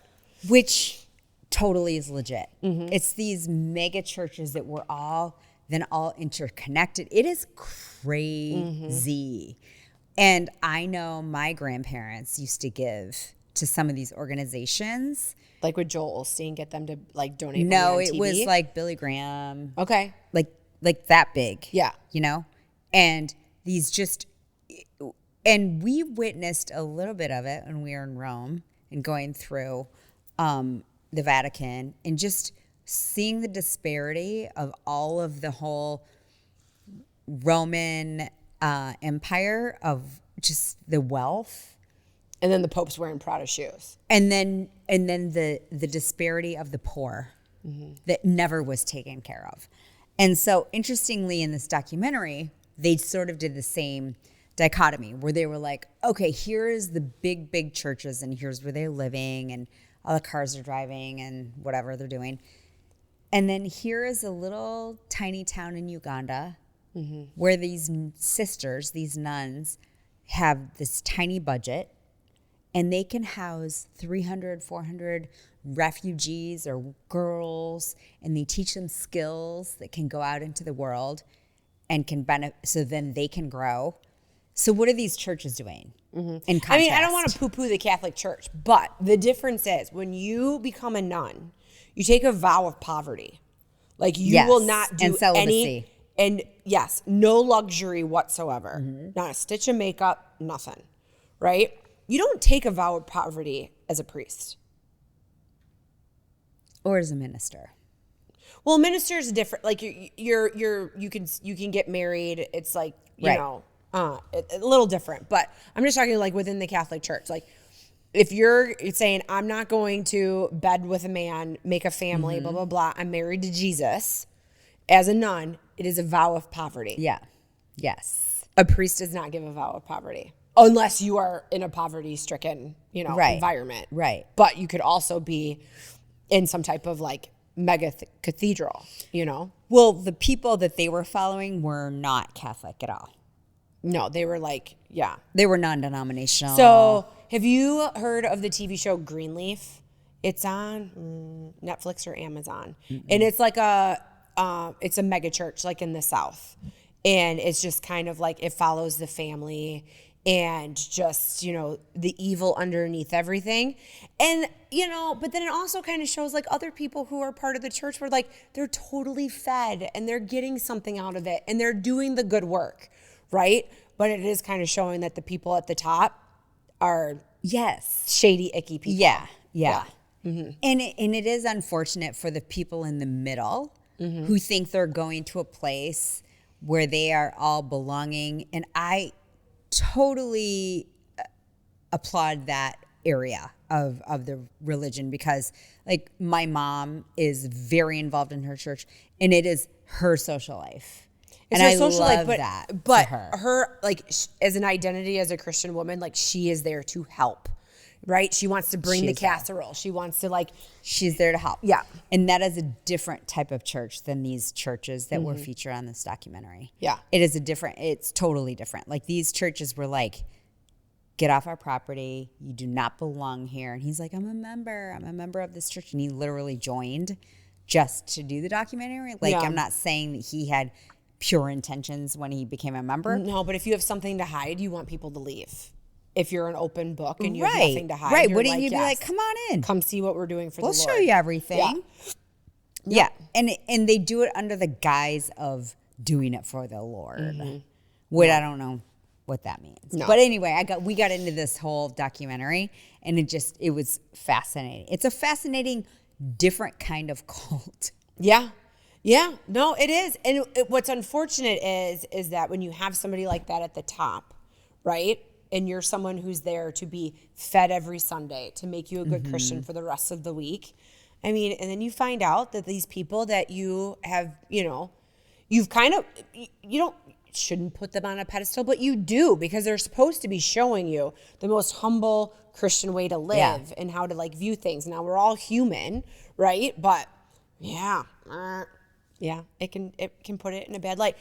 A: Which totally is legit. It's these mega churches that were all interconnected. It is crazy. And I know my grandparents used to give to some of these organizations.
B: Like with Joel Osteen, get them to like donate
A: No,
B: money on
A: it
B: TV?
A: was like Billy Graham,
B: Okay.
A: like that big.
B: Yeah.
A: You know? And and we witnessed a little bit of it when we were in Rome and going through the Vatican and just seeing the disparity of all of the whole Roman Empire of just the wealth
B: And then the Pope's wearing Prada shoes.
A: And then the disparity of the poor that never was taken care of. And so interestingly in this documentary, they sort of did the same dichotomy where they were like, okay, here's the big churches and here's where they're living and all the cars they're driving and whatever they're doing. And then here is a little tiny town in Uganda where these sisters, these nuns, have this tiny budget and they can house 300, 400 refugees or girls, and they teach them skills that can go out into the world and can benefit, so then they can grow. So what are these churches doing? In contrast?
B: I mean, I don't want to poo-poo the Catholic Church, but the difference is when you become a nun, you take a vow of poverty. Like you will not do
A: and celibacy.
B: any, and yes, no luxury whatsoever. Not a stitch of makeup, nothing, right? You don't take a vow of poverty as a priest.
A: Or as a minister.
B: Well, minister is different. Like you can get married. It's like, you know, a little different, but I'm just talking like within the Catholic Church. Like if you're saying, I'm not going to bed with a man, make a family, blah, blah, blah. I'm married to Jesus. As a nun, it is a vow of poverty.
A: Yeah. Yes.
B: A priest does not give a vow of poverty unless you are in a poverty-stricken, environment.
A: Right.
B: But you could also be in some type of like mega cathedral,
A: Well, the people that they were following were not Catholic at all.
B: No, they were like, yeah.
A: They were non-denominational.
B: So have you heard of the TV show Greenleaf? It's on Netflix or Amazon. And it's like it's a mega church like in the South. And it's just kind of like it follows the family and just, the evil underneath everything. And, but then it also kind of shows like other people who are part of the church where like they're totally fed and they're getting something out of it and they're doing the good work, right? But it is kind of showing that the people at the top are shady, icky people.
A: Yeah. And it is unfortunate for the people in the middle who think they're going to a place where they are all belonging. And I totally applaud that area of the religion because like my mom is very involved in her church and it is her social life.
B: It's
A: and
B: her
A: I
B: social
A: love
B: life,
A: that
B: but
A: for her.
B: her like as an identity as a Christian woman, like she is there to help, right? She wants to bring the casserole. She wants to
A: she's there to help.
B: Yeah.
A: And that is a different type of church than these churches that were featured on this documentary.
B: Yeah.
A: It's totally different. Like these churches were like, get off our property. You do not belong here. And he's like, I'm a member of this church. And he literally joined just to do the documentary. Like, I'm not saying that he had pure intentions when he became a member.
B: No, but if you have something to hide, you want people to leave. If you're an open book and you have nothing to hide.
A: Right.
B: You're
A: Wouldn't you be like, come on in.
B: Come see what we're doing for the Lord.
A: We'll show you everything. Yeah. And they do it under the guise of doing it for the Lord. Which I don't know what that means.
B: No.
A: But anyway, we got into this whole documentary and it was fascinating. It's a fascinating, different kind of cult.
B: Yeah. Yeah. No, it is. And what's unfortunate is that when you have somebody like that at the top, right? And you're someone who's there to be fed every Sunday, to make you a good Christian for the rest of the week. I mean, and then you find out that these people that you have, you've kind of, shouldn't put them on a pedestal, but you do because they're supposed to be showing you the most humble Christian way to live and how to view things. Now we're all human, right? But it can put it in a bad light.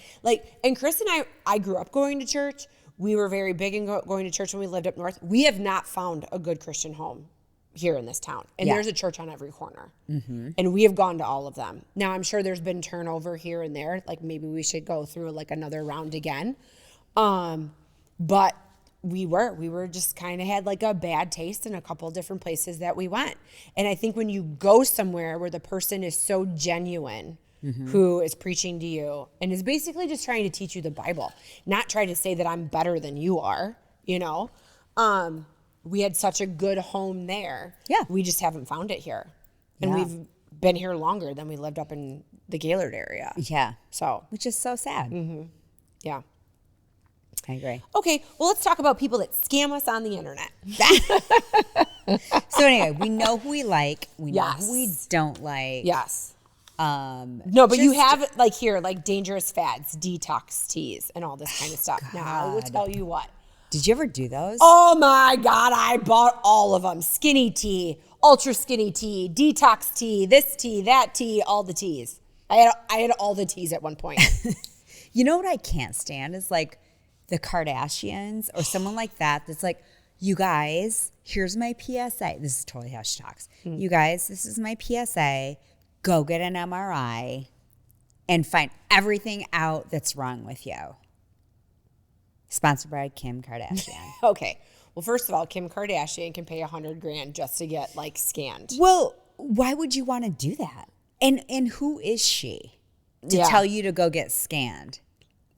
B: And Chris and I grew up going to church. We were very big in going to church when we lived up north. We have not found a good Christian home here in this town. And there's a church on every corner. And we have gone to all of them. Now, I'm sure there's been turnover here and there. Like maybe we should go through another round again. But we were just kind of had a bad taste in a couple of different places that we went. And I think when you go somewhere where the person is so genuine, who is preaching to you and is basically just trying to teach you the Bible, not trying to say that I'm better than you are, we had such a good home there.
A: Yeah.
B: We just haven't found it here. And we've been here longer than we lived up in the Gaylord area.
A: Yeah.
B: So,
A: which is so sad.
B: yeah.
A: I agree.
B: Okay, well, let's talk about people that scam us on the internet.
A: So anyway, we know who we like. We know
B: Yes.
A: who we don't like.
B: Yes.
A: No,
B: No, but you have like here, like dangerous fads, detox teas, and all this kind of stuff. Now, I will
A: God.
B: tell you what.
A: Did you ever do those?
B: Oh my God, I bought all of them. Skinny tea, ultra skinny tea, detox tea, this tea, that tea, all the teas. I had all the teas at one point.
A: You know what I can't stand is like the Kardashians or someone like that that's like, you guys, here's my PSA. This is totally how she talks. You guys, this is my PSA. Go get an MRI and find everything out that's wrong with you. Sponsored by Kim Kardashian.
B: Okay. Well, first of all, Kim Kardashian can pay $100,000 just to get like scanned.
A: Well, why would you want to do that? And who is she to
B: Yeah.
A: tell you to go get scanned?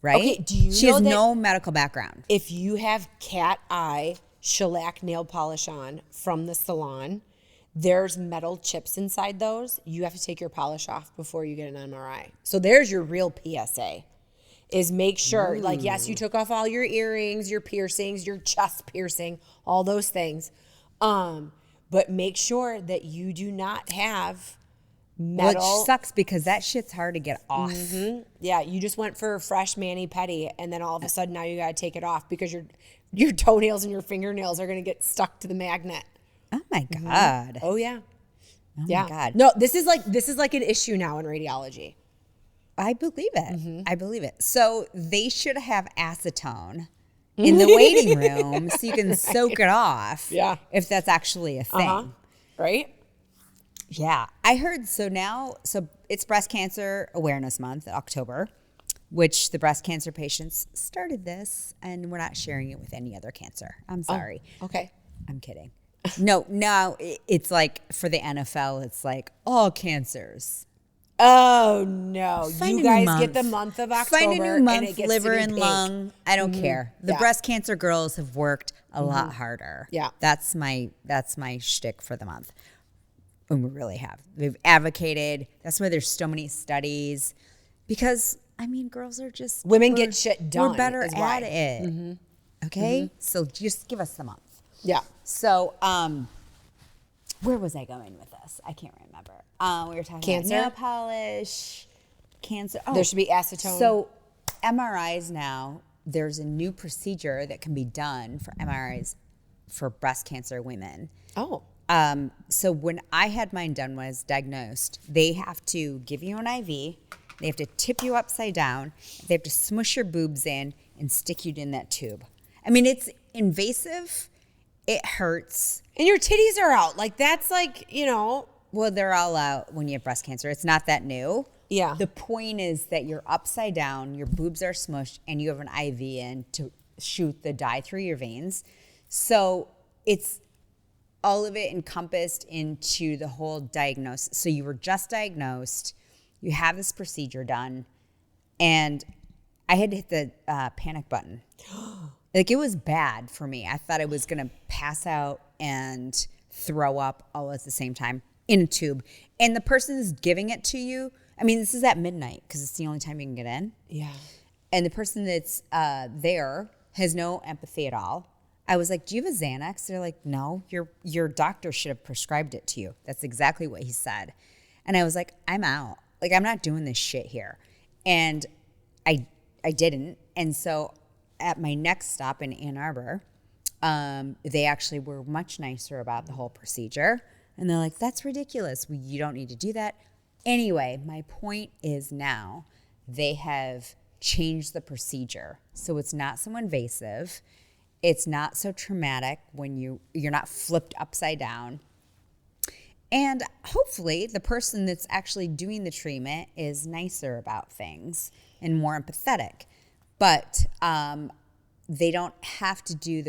A: Right?
B: Okay, do you
A: she
B: know
A: has
B: that-
A: no medical background.
B: If you have cat eye shellac nail polish on from the salon, there's metal chips inside those. You have to take your polish off before you get an MRI. So there's your real PSA. Is make sure, like, yes, you took off all your earrings, your piercings, your chest piercing, all those things. But make sure that you do not have metal.
A: Which sucks because that shit's hard to get off.
B: Yeah, you just went for a fresh mani-pedi, and then all of a sudden now you got to take it off because your toenails and your fingernails are going to get stuck to the magnet.
A: Oh my God.
B: Oh yeah.
A: Oh
B: Yeah.
A: my God.
B: No, this is like an issue now in radiology.
A: I believe it. I believe it. So they should have acetone in the waiting room so you can soak it off.
B: Yeah.
A: If that's actually a thing.
B: Right?
A: Yeah. I heard so it's Breast Cancer Awareness Month, October, which the breast cancer patients started this, and we're not sharing it with any other cancer. I'm sorry.
B: Okay.
A: I'm kidding. No, it's like for the NFL, it's like all cancers.
B: Oh no!
A: Find
B: You
A: a new
B: guys get the
A: month.
B: month of October.
A: Find a new
B: and
A: month,
B: it gets
A: liver
B: to be
A: and
B: pink.
A: lung. I don't care. The
B: Yeah.
A: breast cancer girls have worked a lot harder.
B: Yeah.
A: That's my shtick for the month. And we really have. They've advocated. That's why there's so many studies. Because I mean, girls are just
B: Women get shit done,
A: We're better
B: is why.
A: at it. Okay? So just give us the month.
B: Yeah.
A: So, where was I going with this? I can't remember. We were talking
B: Cancer?
A: about nail polish, cancer. Oh,
B: There should be acetone.
A: So, MRIs now, there's a new procedure that can be done for MRIs for breast cancer women.
B: Oh.
A: So when I had mine done, was diagnosed, they have to give you an IV, they have to tip you upside down, they have to smush your boobs in and stick you in that tube. I mean, it's invasive, it hurts.
B: And your titties are out. Like that's like,
A: Well, they're all out when you have breast cancer. It's not that new.
B: Yeah.
A: The point is that you're upside down, your boobs are smushed, and you have an IV in to shoot the dye through your veins. So it's all of it encompassed into the whole diagnosis. So you were just diagnosed, you have this procedure done, and I had to hit the panic button. Like, it was bad for me. I thought I was going to pass out and throw up all at the same time in a tube. And the person who's giving it to you, I mean, this is at midnight because it's the only time you can get in.
B: Yeah.
A: And the person that's there has no empathy at all. I was like, do you have a Xanax? They're like, no, your doctor should have prescribed it to you. That's exactly what he said. And I was like, I'm out. Like, I'm not doing this shit here. And I didn't. And so at my next stop in Ann Arbor, they actually were much nicer about the whole procedure. And they're like, that's ridiculous. You don't need to do that. Anyway, my point is now they have changed the procedure. So it's not so invasive. It's not so traumatic when you're not flipped upside down. And hopefully the person that's actually doing the treatment is nicer about things and more empathetic. But they don't have to do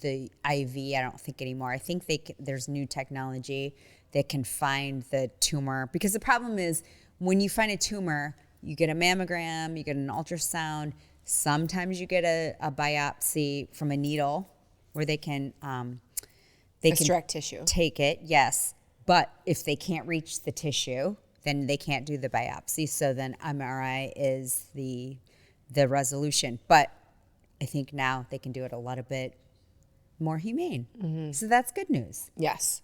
A: the IV, I don't think, anymore. I think there's new technology that can find the tumor. Because the problem is when you find a tumor, you get a mammogram, you get an ultrasound. Sometimes you get a biopsy from a needle where they can
B: Extract tissue.
A: take it, yes. But if they can't reach the tissue, then they can't do the biopsy. So then MRI is the resolution. But I think now they can do it a little bit more humane. So that's good news.
B: Yes.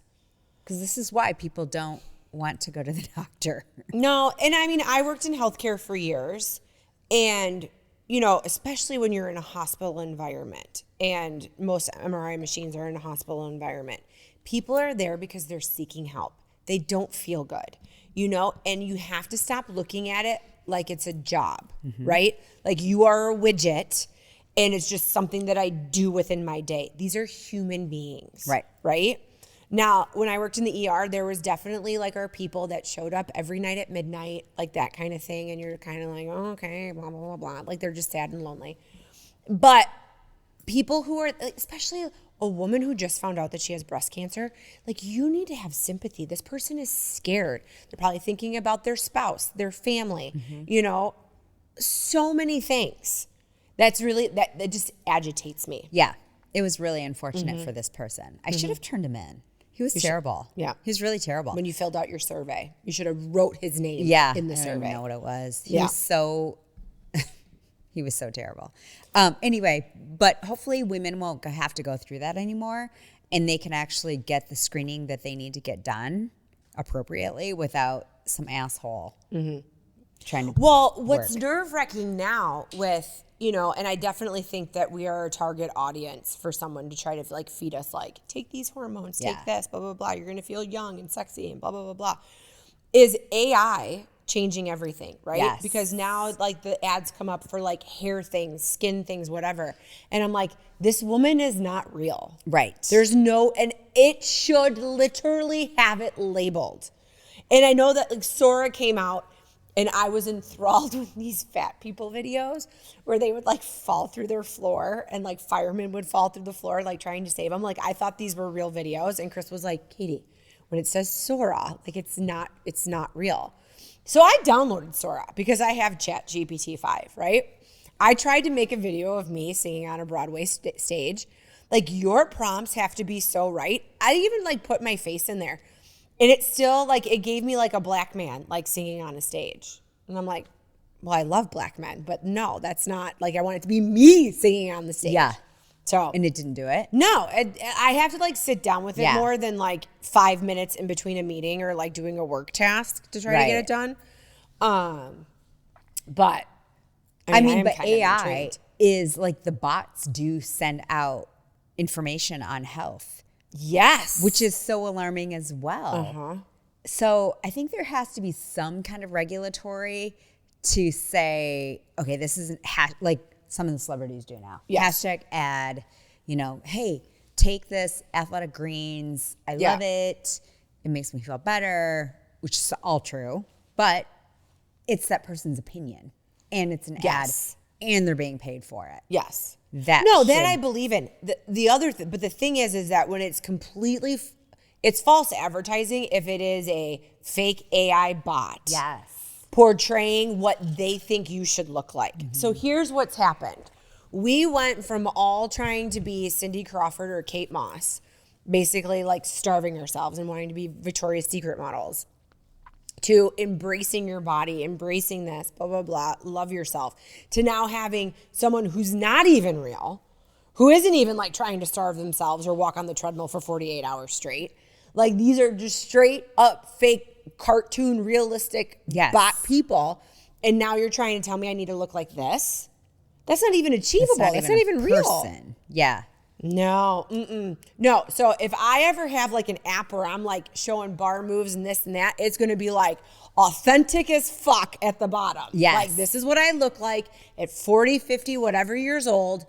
A: Because this is why people don't want to go to the doctor.
B: No, and I mean, I worked in healthcare for years, and, you know, especially when you're in a hospital environment, and most MRI machines are in a hospital environment, people are there because they're seeking help. They don't feel good, you know, and you have to stop looking at it like it's a job, right? Like you are a widget, and it's just something that I do within my day. These are human beings.
A: Right.
B: Right? Now, when I worked in the ER, there was definitely like our people that showed up every night at midnight, like that kind of thing. And you're kind of like, oh, okay, blah, blah, blah, blah. Like they're just sad and lonely. But people who are, like, especially a woman who just found out that she has breast cancer, like you need to have sympathy. This person is scared. They're probably thinking about their spouse, their family, you know, so many things. That's really, that just agitates me.
A: Yeah. It was really unfortunate for this person. I should have turned him in. He was terrible.
B: Yeah.
A: He was really terrible.
B: When you filled out your survey, you should have wrote his name in the
A: I don't
B: survey.
A: even know what it was. He
B: Yeah.
A: was so he was so terrible. Anyway, but hopefully women won't have to go through that anymore, and they can actually get the screening that they need to get done appropriately without some asshole trying to
B: Well, what's
A: work.
B: nerve-wracking now with, you know, and I definitely think that we are a target audience for someone to try to like feed us like, take these hormones, take
A: Yeah.
B: this, blah, blah, blah. You're going to feel young and sexy and blah, blah, blah, blah. Is AI changing everything, right?
A: Yes.
B: Because now like the ads come up for like hair things, skin things, whatever. And I'm like, this woman is not real.
A: Right.
B: There's no, and it should literally have it labeled. And I know that like Sora came out, and I was enthralled with these fat people videos where they would like fall through their floor, and like firemen would fall through the floor, like trying to save them. Like I thought these were real videos. And Chris was like, Katie, when it says Sora, like it's not real. So I downloaded Sora because I have Chat GPT 5, right? I tried to make a video of me singing on a Broadway stage. Like your prompts have to be so right. I even like put my face in there. And it still, like, it gave me, like, a black man, like, singing on a stage. And I'm like, well, I love black men. But no, that's not, like, I want it to be me singing on the stage.
A: Yeah.
B: So.
A: And it didn't do it?
B: No, I have to, like, sit down with it
A: Yeah.
B: more than, like, 5 minutes in between a meeting or, like, doing a work task to try to get it done. But, I am
A: but
B: kind of
A: AI
B: intrigued.
A: is like the bots do send out information on health.
B: Yes.
A: Which is so alarming as well. So I think there has to be some kind of regulatory to say, okay, this isn't like some of the celebrities do now.
B: Yes.
A: Hashtag ad, you know, hey, take this athletic greens. I
B: Yeah.
A: love it. It makes me feel better, which is all true. But it's that person's opinion, and it's an
B: Yes.
A: ad, and they're being paid for it.
B: Yes.
A: That
B: no, that
A: should-
B: I believe in. The other but the thing is that when it's completely, it's false advertising if it is a fake AI bot.
A: Yes.
B: Portraying what they think you should look like. So here's what's happened. We went from all trying to be Cindy Crawford or Kate Moss, basically like starving ourselves and wanting to be Victoria's Secret models, to embracing your body, embracing this, blah, blah, blah, love yourself, to now having someone who's not even real, who isn't even like trying to starve themselves or walk on the treadmill for 48 hours straight. Like these are just straight up fake cartoon realistic
A: Yes.
B: bot people. And now you're trying to tell me I need to look like this? That's not even achievable. That's not
A: a
B: even real.
A: person. Yeah.
B: No, no. So if I ever have like an app where I'm like showing bar moves and this and that, it's going to be like authentic as fuck at the bottom.
A: Yes.
B: Like this is what I look like at 40, 50, whatever years old.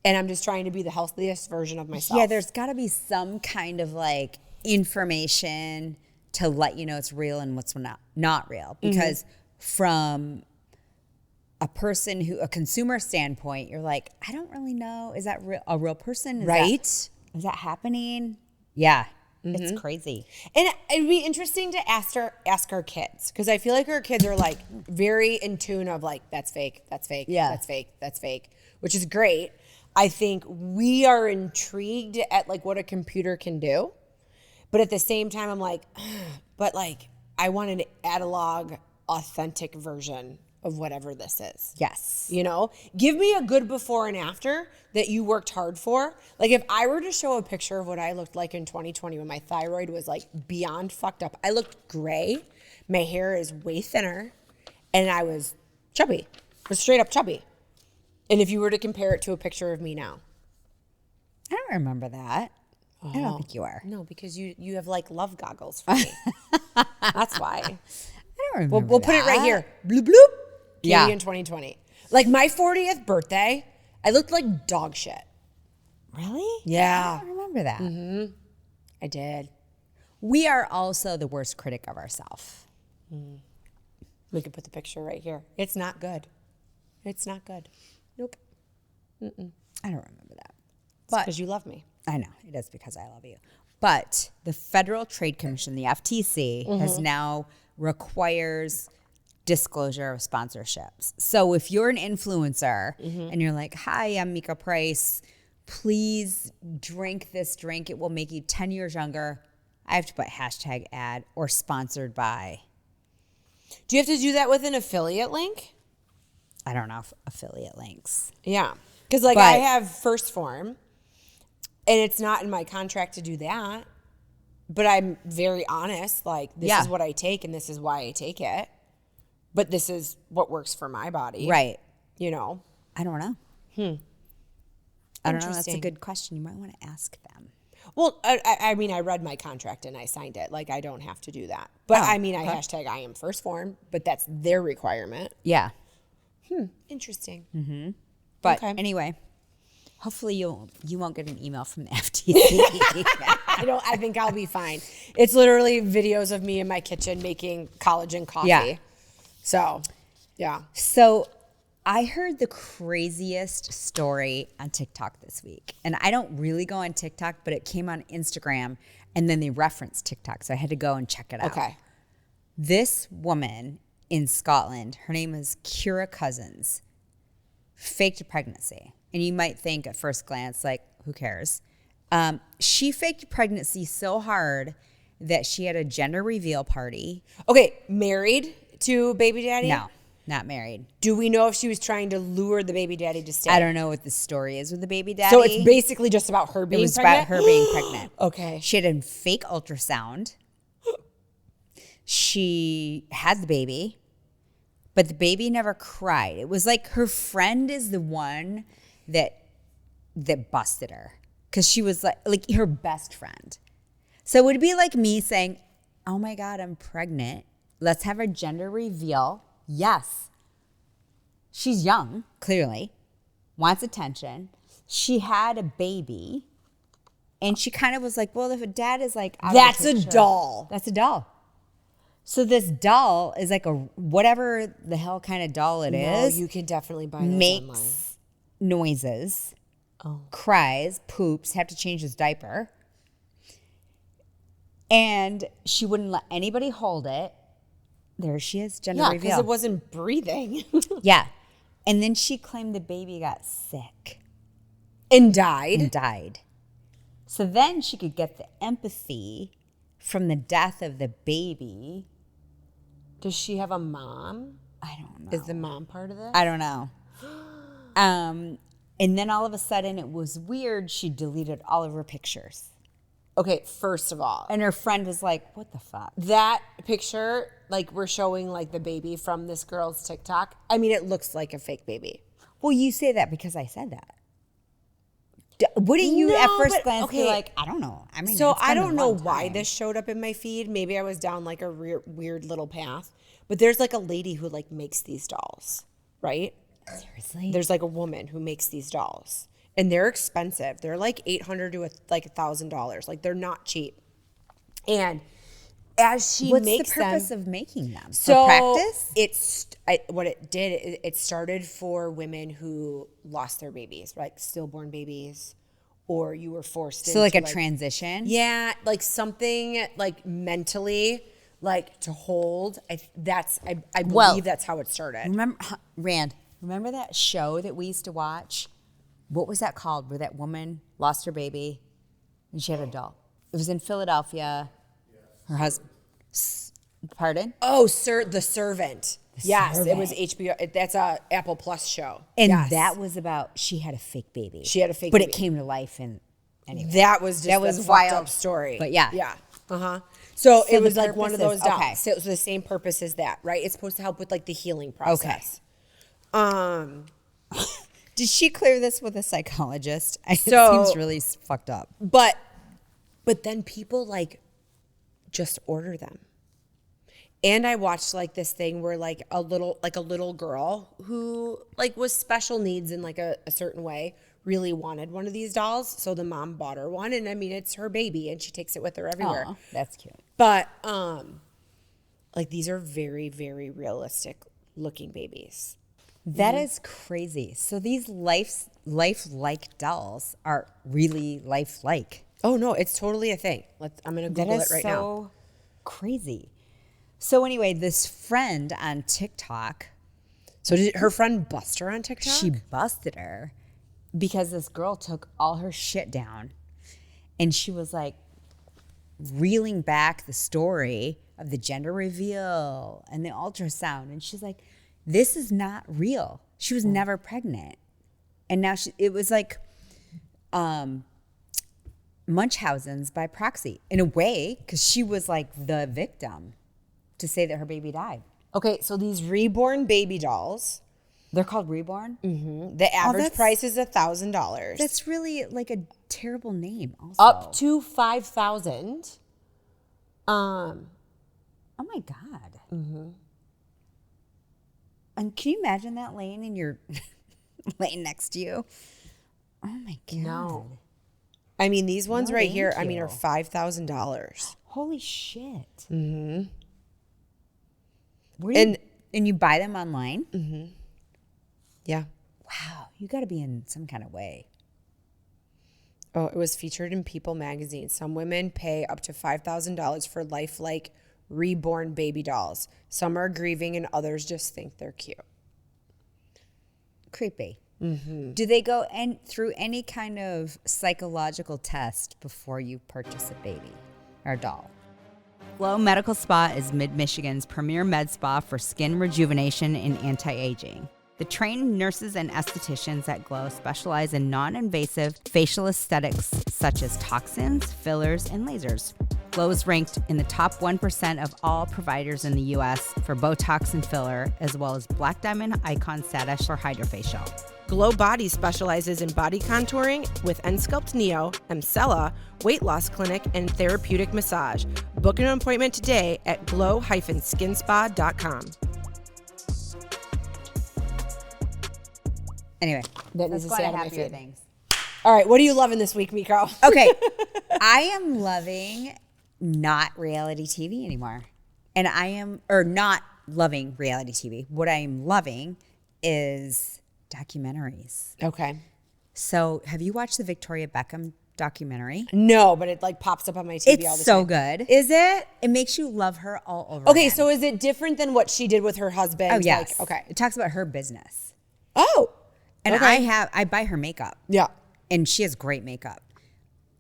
B: And I'm just trying to be the healthiest version of myself.
A: Yeah, there's got to be some kind of like information to let you know it's real and what's not real. Because from a consumer standpoint, you're like, I don't really know. Is that a real person? Is that happening? Yeah, it's crazy.
B: And it'd be interesting to ask our kids, because I feel like our kids are like very in tune of like, that's fake, that's fake,
A: Yeah.
B: that's fake, that's fake, which is great. I think we are intrigued at like what a computer can do. But at the same time, I'm like, but like, I want an analog, authentic version of whatever this is.
A: Yes.
B: You know, give me a good before and after that you worked hard for. Like if I were to show a picture of what I looked like in 2020 when my thyroid was like beyond fucked up, I looked gray. My hair is way thinner and I was chubby. I was straight up chubby. And if you were to compare it to a picture of me now.
A: I don't remember that. I don't think you are.
B: No, because you have like love goggles for me. That's why.
A: I don't remember
B: We'll put it right
A: that.
B: here. Bloop, bloop.
A: Yeah.
B: Canadian 2020. Like my 40th birthday, I looked like dog shit.
A: Really?
B: Yeah.
A: I don't remember that.
B: I did.
A: We are also the worst critic of ourselves.
B: We could put the picture right here. It's not good. It's not good. Nope.
A: I don't remember that.
B: But because you love me.
A: I know, it is because I love you. But the Federal Trade Commission, the FTC, has now requires disclosure of sponsorships. So if you're an influencer and you're like, hi, I'm Meko Price, please drink this drink. It will make you 10 years younger. I have to put hashtag ad or sponsored by.
B: Do you have to do that with an affiliate link?
A: I don't know, affiliate links.
B: Yeah. Because like
A: But-
B: I have First Form and it's not in my contract to do that. But I'm very honest. Like this
A: Yeah.
B: is what I take and this is why I take it. But this is what works for my body.
A: Right.
B: You know?
A: I don't know. I don't know. That's a
B: Interesting.
A: good question. You might want to ask them.
B: Well, I mean, I read my contract and I signed it. Like, I don't have to do that. But
A: Oh,
B: I mean, I
A: okay.
B: hashtag I am First Form, but that's their requirement.
A: Yeah.
B: Interesting.
A: But
B: Okay.
A: anyway, hopefully you won't get an email from the FTC.
B: I think I'll be fine. It's literally videos of me in my kitchen making collagen coffee.
A: Yeah.
B: So, yeah.
A: So I heard the craziest story on TikTok this week. And I don't really go on TikTok, but it came on Instagram and then they referenced TikTok. So I had to go and check it out.
B: Okay.
A: This woman in Scotland, her name is Kira Cousins, faked a pregnancy. And you might think at first glance, like, who cares? She faked pregnancy so hard that she had a gender reveal party.
B: Okay. Married to baby daddy?
A: No, not married.
B: Do we know if she was trying to lure the baby daddy to stay?
A: I don't know what the story is with the baby daddy.
B: So it's basically just about her
A: It
B: being
A: was
B: pregnant?
A: about her being pregnant.
B: Okay.
A: She had a fake ultrasound. She had the baby, but the baby never cried. It was like her friend is the one that busted her because she was like her best friend. So it would be like me saying, "Oh my God, I'm pregnant. Let's have a gender reveal." Yes, she's young, clearly, wants attention. She had a baby. And she kind of was like, well, if a dad is like, out of the
B: That's a
A: picture-
B: doll.
A: That's a doll. So this doll is like a whatever the hell kind of doll it
B: No,
A: is.
B: you can definitely buy those online.
A: Makes noises, cries, poops, have to change his diaper. And she wouldn't let anybody hold it. There she is, gender
B: Yeah, because
A: reveal.
B: it wasn't breathing.
A: Yeah. And then she claimed the baby got sick
B: And died.
A: and died. So then she could get the empathy from the death of the baby.
B: Does she have a mom?
A: I don't know.
B: Is the mom part of this?
A: I don't know. And then all of a sudden it was weird. She deleted all of her pictures.
B: Okay, first of all,
A: And her friend was like, what the fuck?
B: that picture, like we're showing like the baby from this girl's TikTok. I mean, it looks like a fake baby.
A: Well, you say that because I said that. Wouldn't you at
B: No,
A: first
B: but-
A: glance be
B: okay.
A: like, I don't know. I mean,
B: So
A: it's been
B: I
A: a
B: don't know
A: long
B: why
A: time.
B: this showed up in my feed. Maybe I was down like a weird little path. But there's like a lady who like makes these dolls, right?
A: Seriously?
B: There's like a woman who makes these dolls, and they're expensive. They're like $800 to $1,000. Like they're not cheap. And as she
A: What's
B: makes
A: the purpose
B: them,
A: of making them?
B: so
A: For practice?
B: what it did. It started for women who lost their babies, like stillborn babies, or you were forced.
A: So like a
B: into,
A: transition?
B: Yeah, like something like mentally, like to hold. I believe
A: Well,
B: that's how it started.
A: Remember that show that we used to watch? What was that called? Where that woman lost her baby and she had a doll. It was in Philadelphia. Her husband. Pardon?
B: Oh, sir, the servant. Yes, it was
A: Survey.
B: HBO. That's a Apple Plus show.
A: And
B: Yes.
A: that was about, she had a fake baby.
B: She had a fake
A: but
B: baby.
A: it came to life and anyway.
B: That was just
A: That was
B: a fucked
A: wild.
B: up story.
A: But yeah.
B: Yeah. Uh-huh. So
A: So
B: it was
A: the
B: like one of
A: purpose
B: those
A: is-
B: dolls.
A: okay.
B: So the same purpose as that, right? It's supposed to help with like the healing process.
A: Did she clear this with a psychologist? It
B: So-
A: seems really fucked up.
B: But then people like just order them. And I watched like this thing where like a little girl who like was special needs in like a certain way really wanted one of these dolls. So the mom bought her one. And I mean, it's her baby and she takes it with her everywhere.
A: Aw, that's cute.
B: But like these are very, very realistic looking babies.
A: That is crazy. So these lifelike dolls are really lifelike.
B: Oh no, it's totally a thing. I'm gonna
A: That
B: Google
A: is
B: it right now.
A: crazy. So anyway, this friend on TikTok,
B: So did her friend bust her on TikTok?
A: she busted her because this girl took all her shit down and she was like reeling back the story of the gender reveal and the ultrasound. And she's like, this is not real. She was never pregnant. And now it was like Munchausen's by proxy in a way, because she was like the victim to say that her baby died.
B: Okay, so these reborn baby dolls,
A: They're called Reborn.
B: the average
A: that's-
B: price is $1,000.
A: That's really like a terrible name. Also,
B: Up to $5,000.
A: oh my god. And can you imagine that laying in your laying next to you? Oh my god.
B: No. I mean, these ones
A: No,
B: right here,
A: thank
B: I mean, are
A: you.
B: $5,000.
A: Holy shit.
B: Mm-hmm.
A: And you buy them online?
B: Yeah.
A: Wow, you got to be in some kind of way.
B: Oh, it was featured in People magazine. Some women pay up to $5,000 for lifelike reborn baby dolls. Some are grieving and others just think they're cute.
A: Creepy. Do they go through any kind of psychological test before you purchase a baby or a doll? Glow Medical Spa is Mid-Michigan's premier med spa for skin rejuvenation and anti-aging. The trained nurses and estheticians at Glow specialize in non-invasive facial aesthetics such as toxins, fillers, and lasers. Glow is ranked in the top 1% of all providers in the U.S. for Botox and filler, as well as Black Diamond Icon status for Hydrofacial.
B: Glow Body specializes in body contouring with Ensculpt Neo, Emcella, weight loss clinic, and therapeutic massage. Book an appointment today at glow-skinspa.com.
A: Anyway,
B: That
A: let's
B: needs to
A: go
B: stay
A: to
B: out of my
A: happier
B: feed.
A: things.
B: All right, what are you loving this week, Meko?
A: Okay, I am loving not reality TV anymore. And not loving reality TV. What I am loving is documentaries.
B: Okay.
A: So have you watched the Victoria Beckham documentary?
B: No, but it like pops up on my TV all the
A: It's so
B: time.
A: good.
B: Is it?
A: It makes you love her all over
B: Okay,
A: again.
B: so is it different than what she did with her husband?
A: Oh, yes.
B: Like, okay.
A: It talks about her business.
B: Oh.
A: And
B: okay.
A: I buy her makeup.
B: Yeah.
A: And she has great makeup.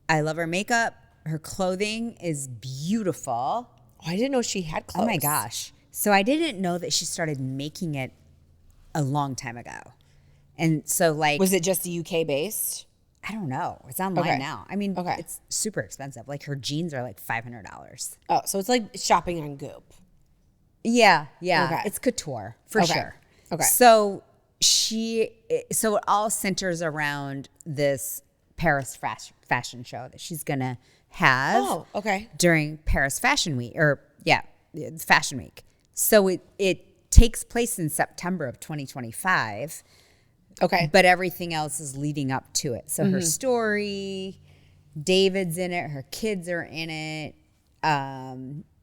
A: I love her makeup. Her clothing is beautiful.
B: Oh, I didn't know she had clothes.
A: Oh my gosh. So I didn't know that she started making it a long time ago. And so like
B: Was it just UK based?
A: I don't know. It's online
B: Okay.
A: now. I mean,
B: Okay.
A: it's super expensive. Like her jeans are like $500.
B: Oh, so it's like shopping on Goop.
A: Yeah, yeah.
B: Okay.
A: It's couture for
B: Okay.
A: sure.
B: Okay.
A: So it all centers around this Paris fashion show that she's gonna have.
B: Oh, okay.
A: During Paris Fashion Week, Fashion Week. So it takes place in September of 2025.
B: Okay.
A: But everything else is leading up to it. So her story, David's in it, her kids are in it,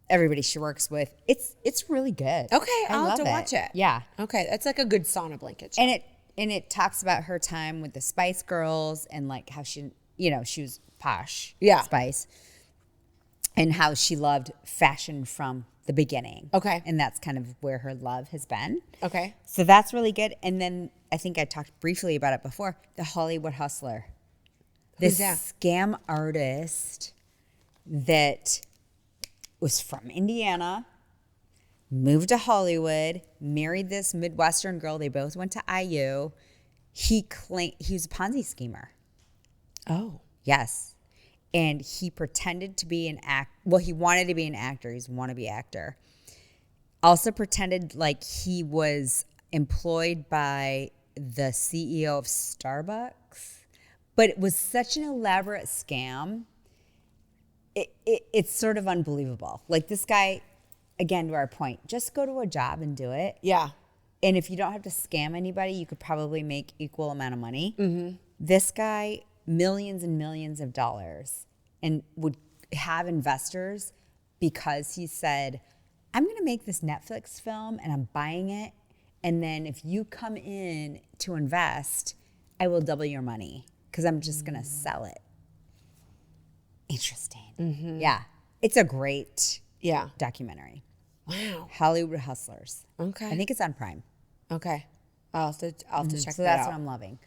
A: everybody she works with. It's really good.
B: Okay,
A: I
B: I'll have
A: love
B: to watch it.
A: Yeah.
B: Okay, that's like a good sauna blanket show.
A: And it talks about her time with the Spice Girls and like how she was posh.
B: Yeah.
A: Spice. And how she loved fashion from the beginning.
B: Okay.
A: And that's kind of where her love has been.
B: Okay.
A: So that's really good. And then I think I talked briefly about it before, the Hollywood Hustler.
B: Who's
A: This
B: that?
A: scam artist that was from Indiana, moved to Hollywood, married this Midwestern girl. They both went to IU. He was a Ponzi schemer.
B: Oh.
A: Yes. And he pretended to be well, he wanted to be an actor. He's a wannabe actor. Also pretended like he was employed by the CEO of Starbucks. But it was such an elaborate scam. It's sort of unbelievable. Like this guy, again, to our point, just go to a job and do it.
B: Yeah.
A: And if you don't have to scam anybody, you could probably make equal amount of money. Mm-hmm. This guy, millions and millions of dollars, and would have investors because he said, I'm going to make this Netflix film and I'm buying it. And then if you come in to invest, I will double your money because I'm just going to sell it. Interesting. Mm-hmm. Yeah. It's a great documentary.
B: Wow.
A: Hollywood Hustlers.
B: Okay.
A: I think it's on Prime.
B: Okay. I'll have to check that out.
A: So that's what I'm loving.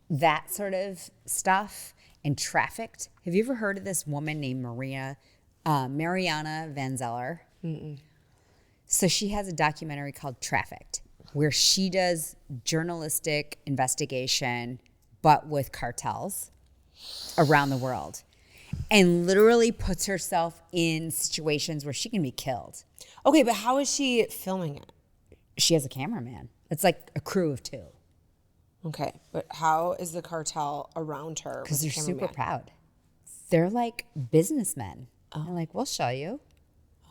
A: That sort of stuff and Trafficked. Have you ever heard of this woman named Mariana Van Zeller? Mm-mm. So she has a documentary called Trafficked where she does journalistic investigation but with cartels around the world and literally puts herself in situations where she can be killed.
B: Okay, but how is she filming it?
A: She has a cameraman. It's like a crew of 2.
B: Okay, but how is the cartel around her?
A: Because they're super proud. They're like businessmen. Oh. They're like, we'll show you.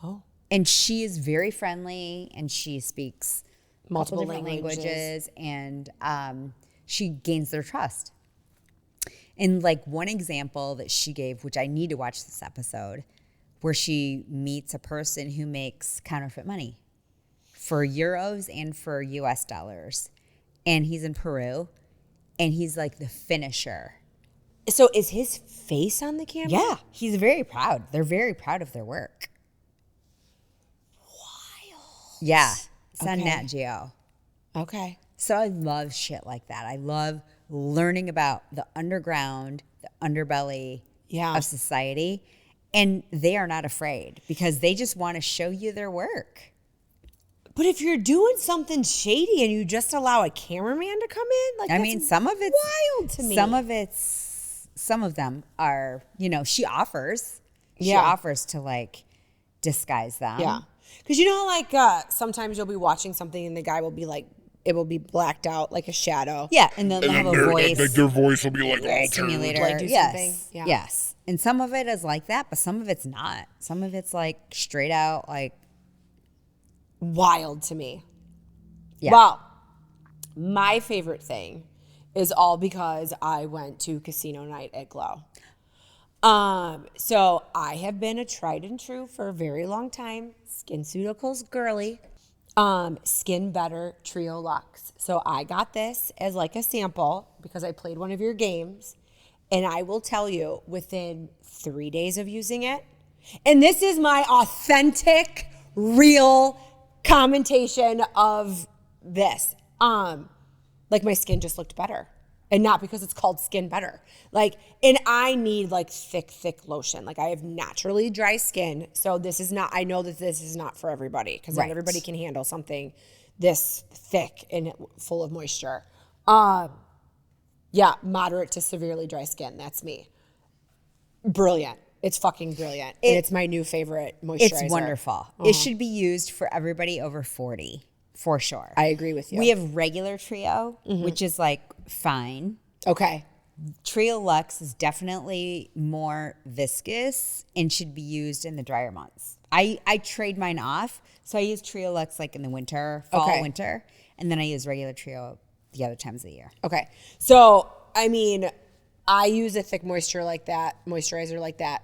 B: Oh.
A: And she is very friendly and she speaks multiple different languages and she gains their trust. And like one example that she gave, which I need to watch this episode, where she meets a person who makes counterfeit money for euros and for US dollars. And he's in Peru and he's like the finisher.
B: So is his face on the camera?
A: Yeah, he's very proud. They're very proud of their work.
B: Wild.
A: Yeah, it's on Nat Geo.
B: Okay.
A: So I love shit like that. I love learning about the underground, the underbelly of society. And they are not afraid because they just want to show you their work.
B: But if you're doing something shady and you just allow a cameraman to come in, like,
A: I mean, some of it's
B: wild to me.
A: Some of them are, she offers. She
B: Yeah.
A: offers to like disguise them.
B: Yeah. Because like sometimes you'll be watching something and the guy will be like, it will be blacked out like a shadow.
A: Yeah, and then they'll have a voice.
C: Like their voice will be like altered.
A: Simulator.
B: Like do something. Yeah.
A: Yes. And some of it is like that, but some of it's not. Some of it's like straight out like
B: Wild to me.
A: Yeah.
B: Well, my favorite thing is all because I went to casino night at Glow. So I have been a tried and true for a very long time. SkinCeuticals girly. Skin Better Trio Luxe. So I got this as like a sample because I played one of your games. And I will tell you, within 3 days of using it, and this is my authentic, real commentation of this. Like my skin just looked better. And not because it's called Skin Better. Like, and I need like thick lotion. Like I have naturally dry skin. So this is not, I know that this is not for everybody because not everybody can handle something this thick and full of moisture. Yeah, moderate to severely dry skin. That's me. Brilliant. It's fucking brilliant. And it's my new favorite moisturizer.
A: It's wonderful. It should be used for everybody over 40, for sure.
B: I agree with you.
A: We have regular Trio, which is like fine.
B: Okay.
A: Trio Luxe is definitely more viscous and should be used in the drier months. I trade mine off. So I use Trio Luxe like in the winter, fall, winter. And then I use regular Trio the other times of the year.
B: Okay. So, I mean, I use a thick moisturizer like that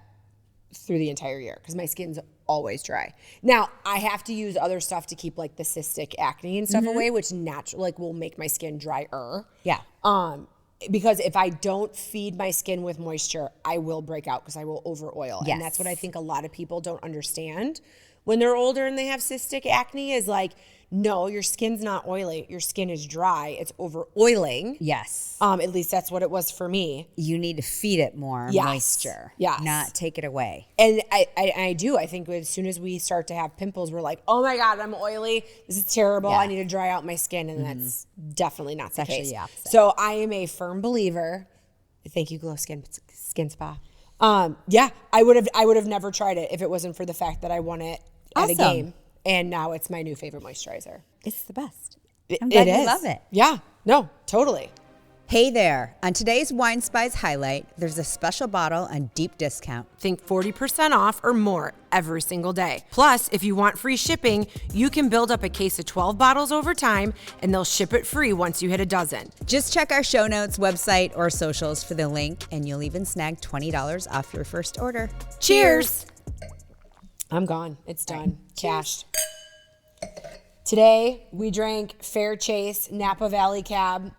B: through the entire year because my skin's always dry. Now, I have to use other stuff to keep like the cystic acne and stuff away, which naturally like will make my skin drier.
A: Yeah.
B: Because if I don't feed my skin with moisture, I will break out because I will over oil.
A: Yes.
B: And that's what I think a lot of people don't understand when they're older and they have cystic acne is like, no, your skin's not oily. Your skin is dry. It's over oiling.
A: Yes.
B: At least that's what it was for me.
A: You need to feed it more moisture.
B: Yes.
A: Not take it away.
B: And I do. I think as soon as we start to have pimples, we're like, oh my God, I'm oily. This is terrible.
A: Yeah.
B: I need to dry out my skin. And that's definitely not the
A: actually
B: case.
A: the opposite.
B: So I am a firm believer. Thank you, Glow Skin Spa. Yeah, I would have never tried it if it wasn't for the fact that I won it at a
A: Awesome.
B: game. And now it's my new favorite moisturizer.
A: It's the best.
B: It-
A: I'm glad
B: it
A: you
B: is.
A: love it.
B: Yeah, no, totally.
A: Hey there. On today's Wine Spies highlight, there's a special bottle on deep discount.
B: Think 40% off or more every single day. Plus, if you want free shipping, you can build up a case of 12 bottles over time and they'll ship it free once you hit a dozen.
A: Just check our show notes, website, or socials for the link, and you'll even snag $20 off your first order.
B: Cheers. I'm gone. It's done. Cashed. Today, we drank Fair Chase Napa Valley Cab,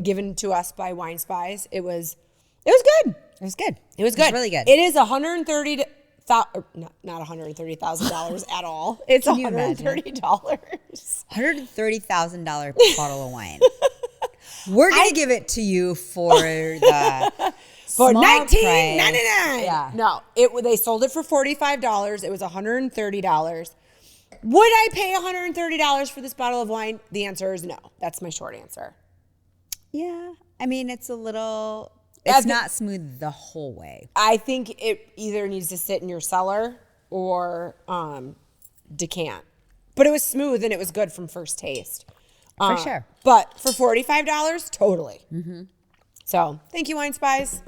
B: given to us by Wine Spies. It was good.
A: It was good.
B: It was good.
A: really good.
B: It is $130,000, not $130,000 at all. It's
A: Can you imagine?
B: $130.
A: $130,000 bottle of wine. We're going to give it to you for the
B: For
A: small
B: $19.99.
A: price. Yeah.
B: No, they sold it for $45. It was $130. Would I pay $130 for this bottle of wine? The answer is no. That's my short answer.
A: Yeah. I mean, it's
B: I
A: not smooth the whole way.
B: I think it either needs to sit in your cellar or decant. But it was smooth and it was good from first taste.
A: For sure.
B: But for $45, totally. Mm-hmm. So thank you, Wine Spies.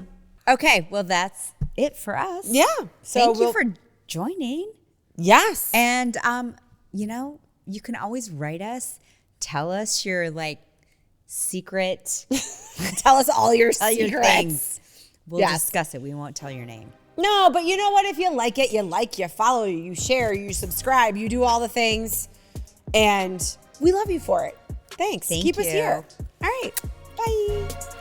A: Okay. Well, that's it for us.
B: Yeah. So
A: Thank you for joining.
B: Yes.
A: And, you can always write us. Tell us your, secret.
B: Tell us all your
A: Tell your
B: secrets.
A: things. We'll
B: Yes.
A: discuss it. We won't tell your name.
B: No, but you know what? If you like it, you follow, you share, you subscribe, you do all the things. And we love you for it. Thanks.
A: Thank
B: Keep us
A: you.
B: here. All right. Bye.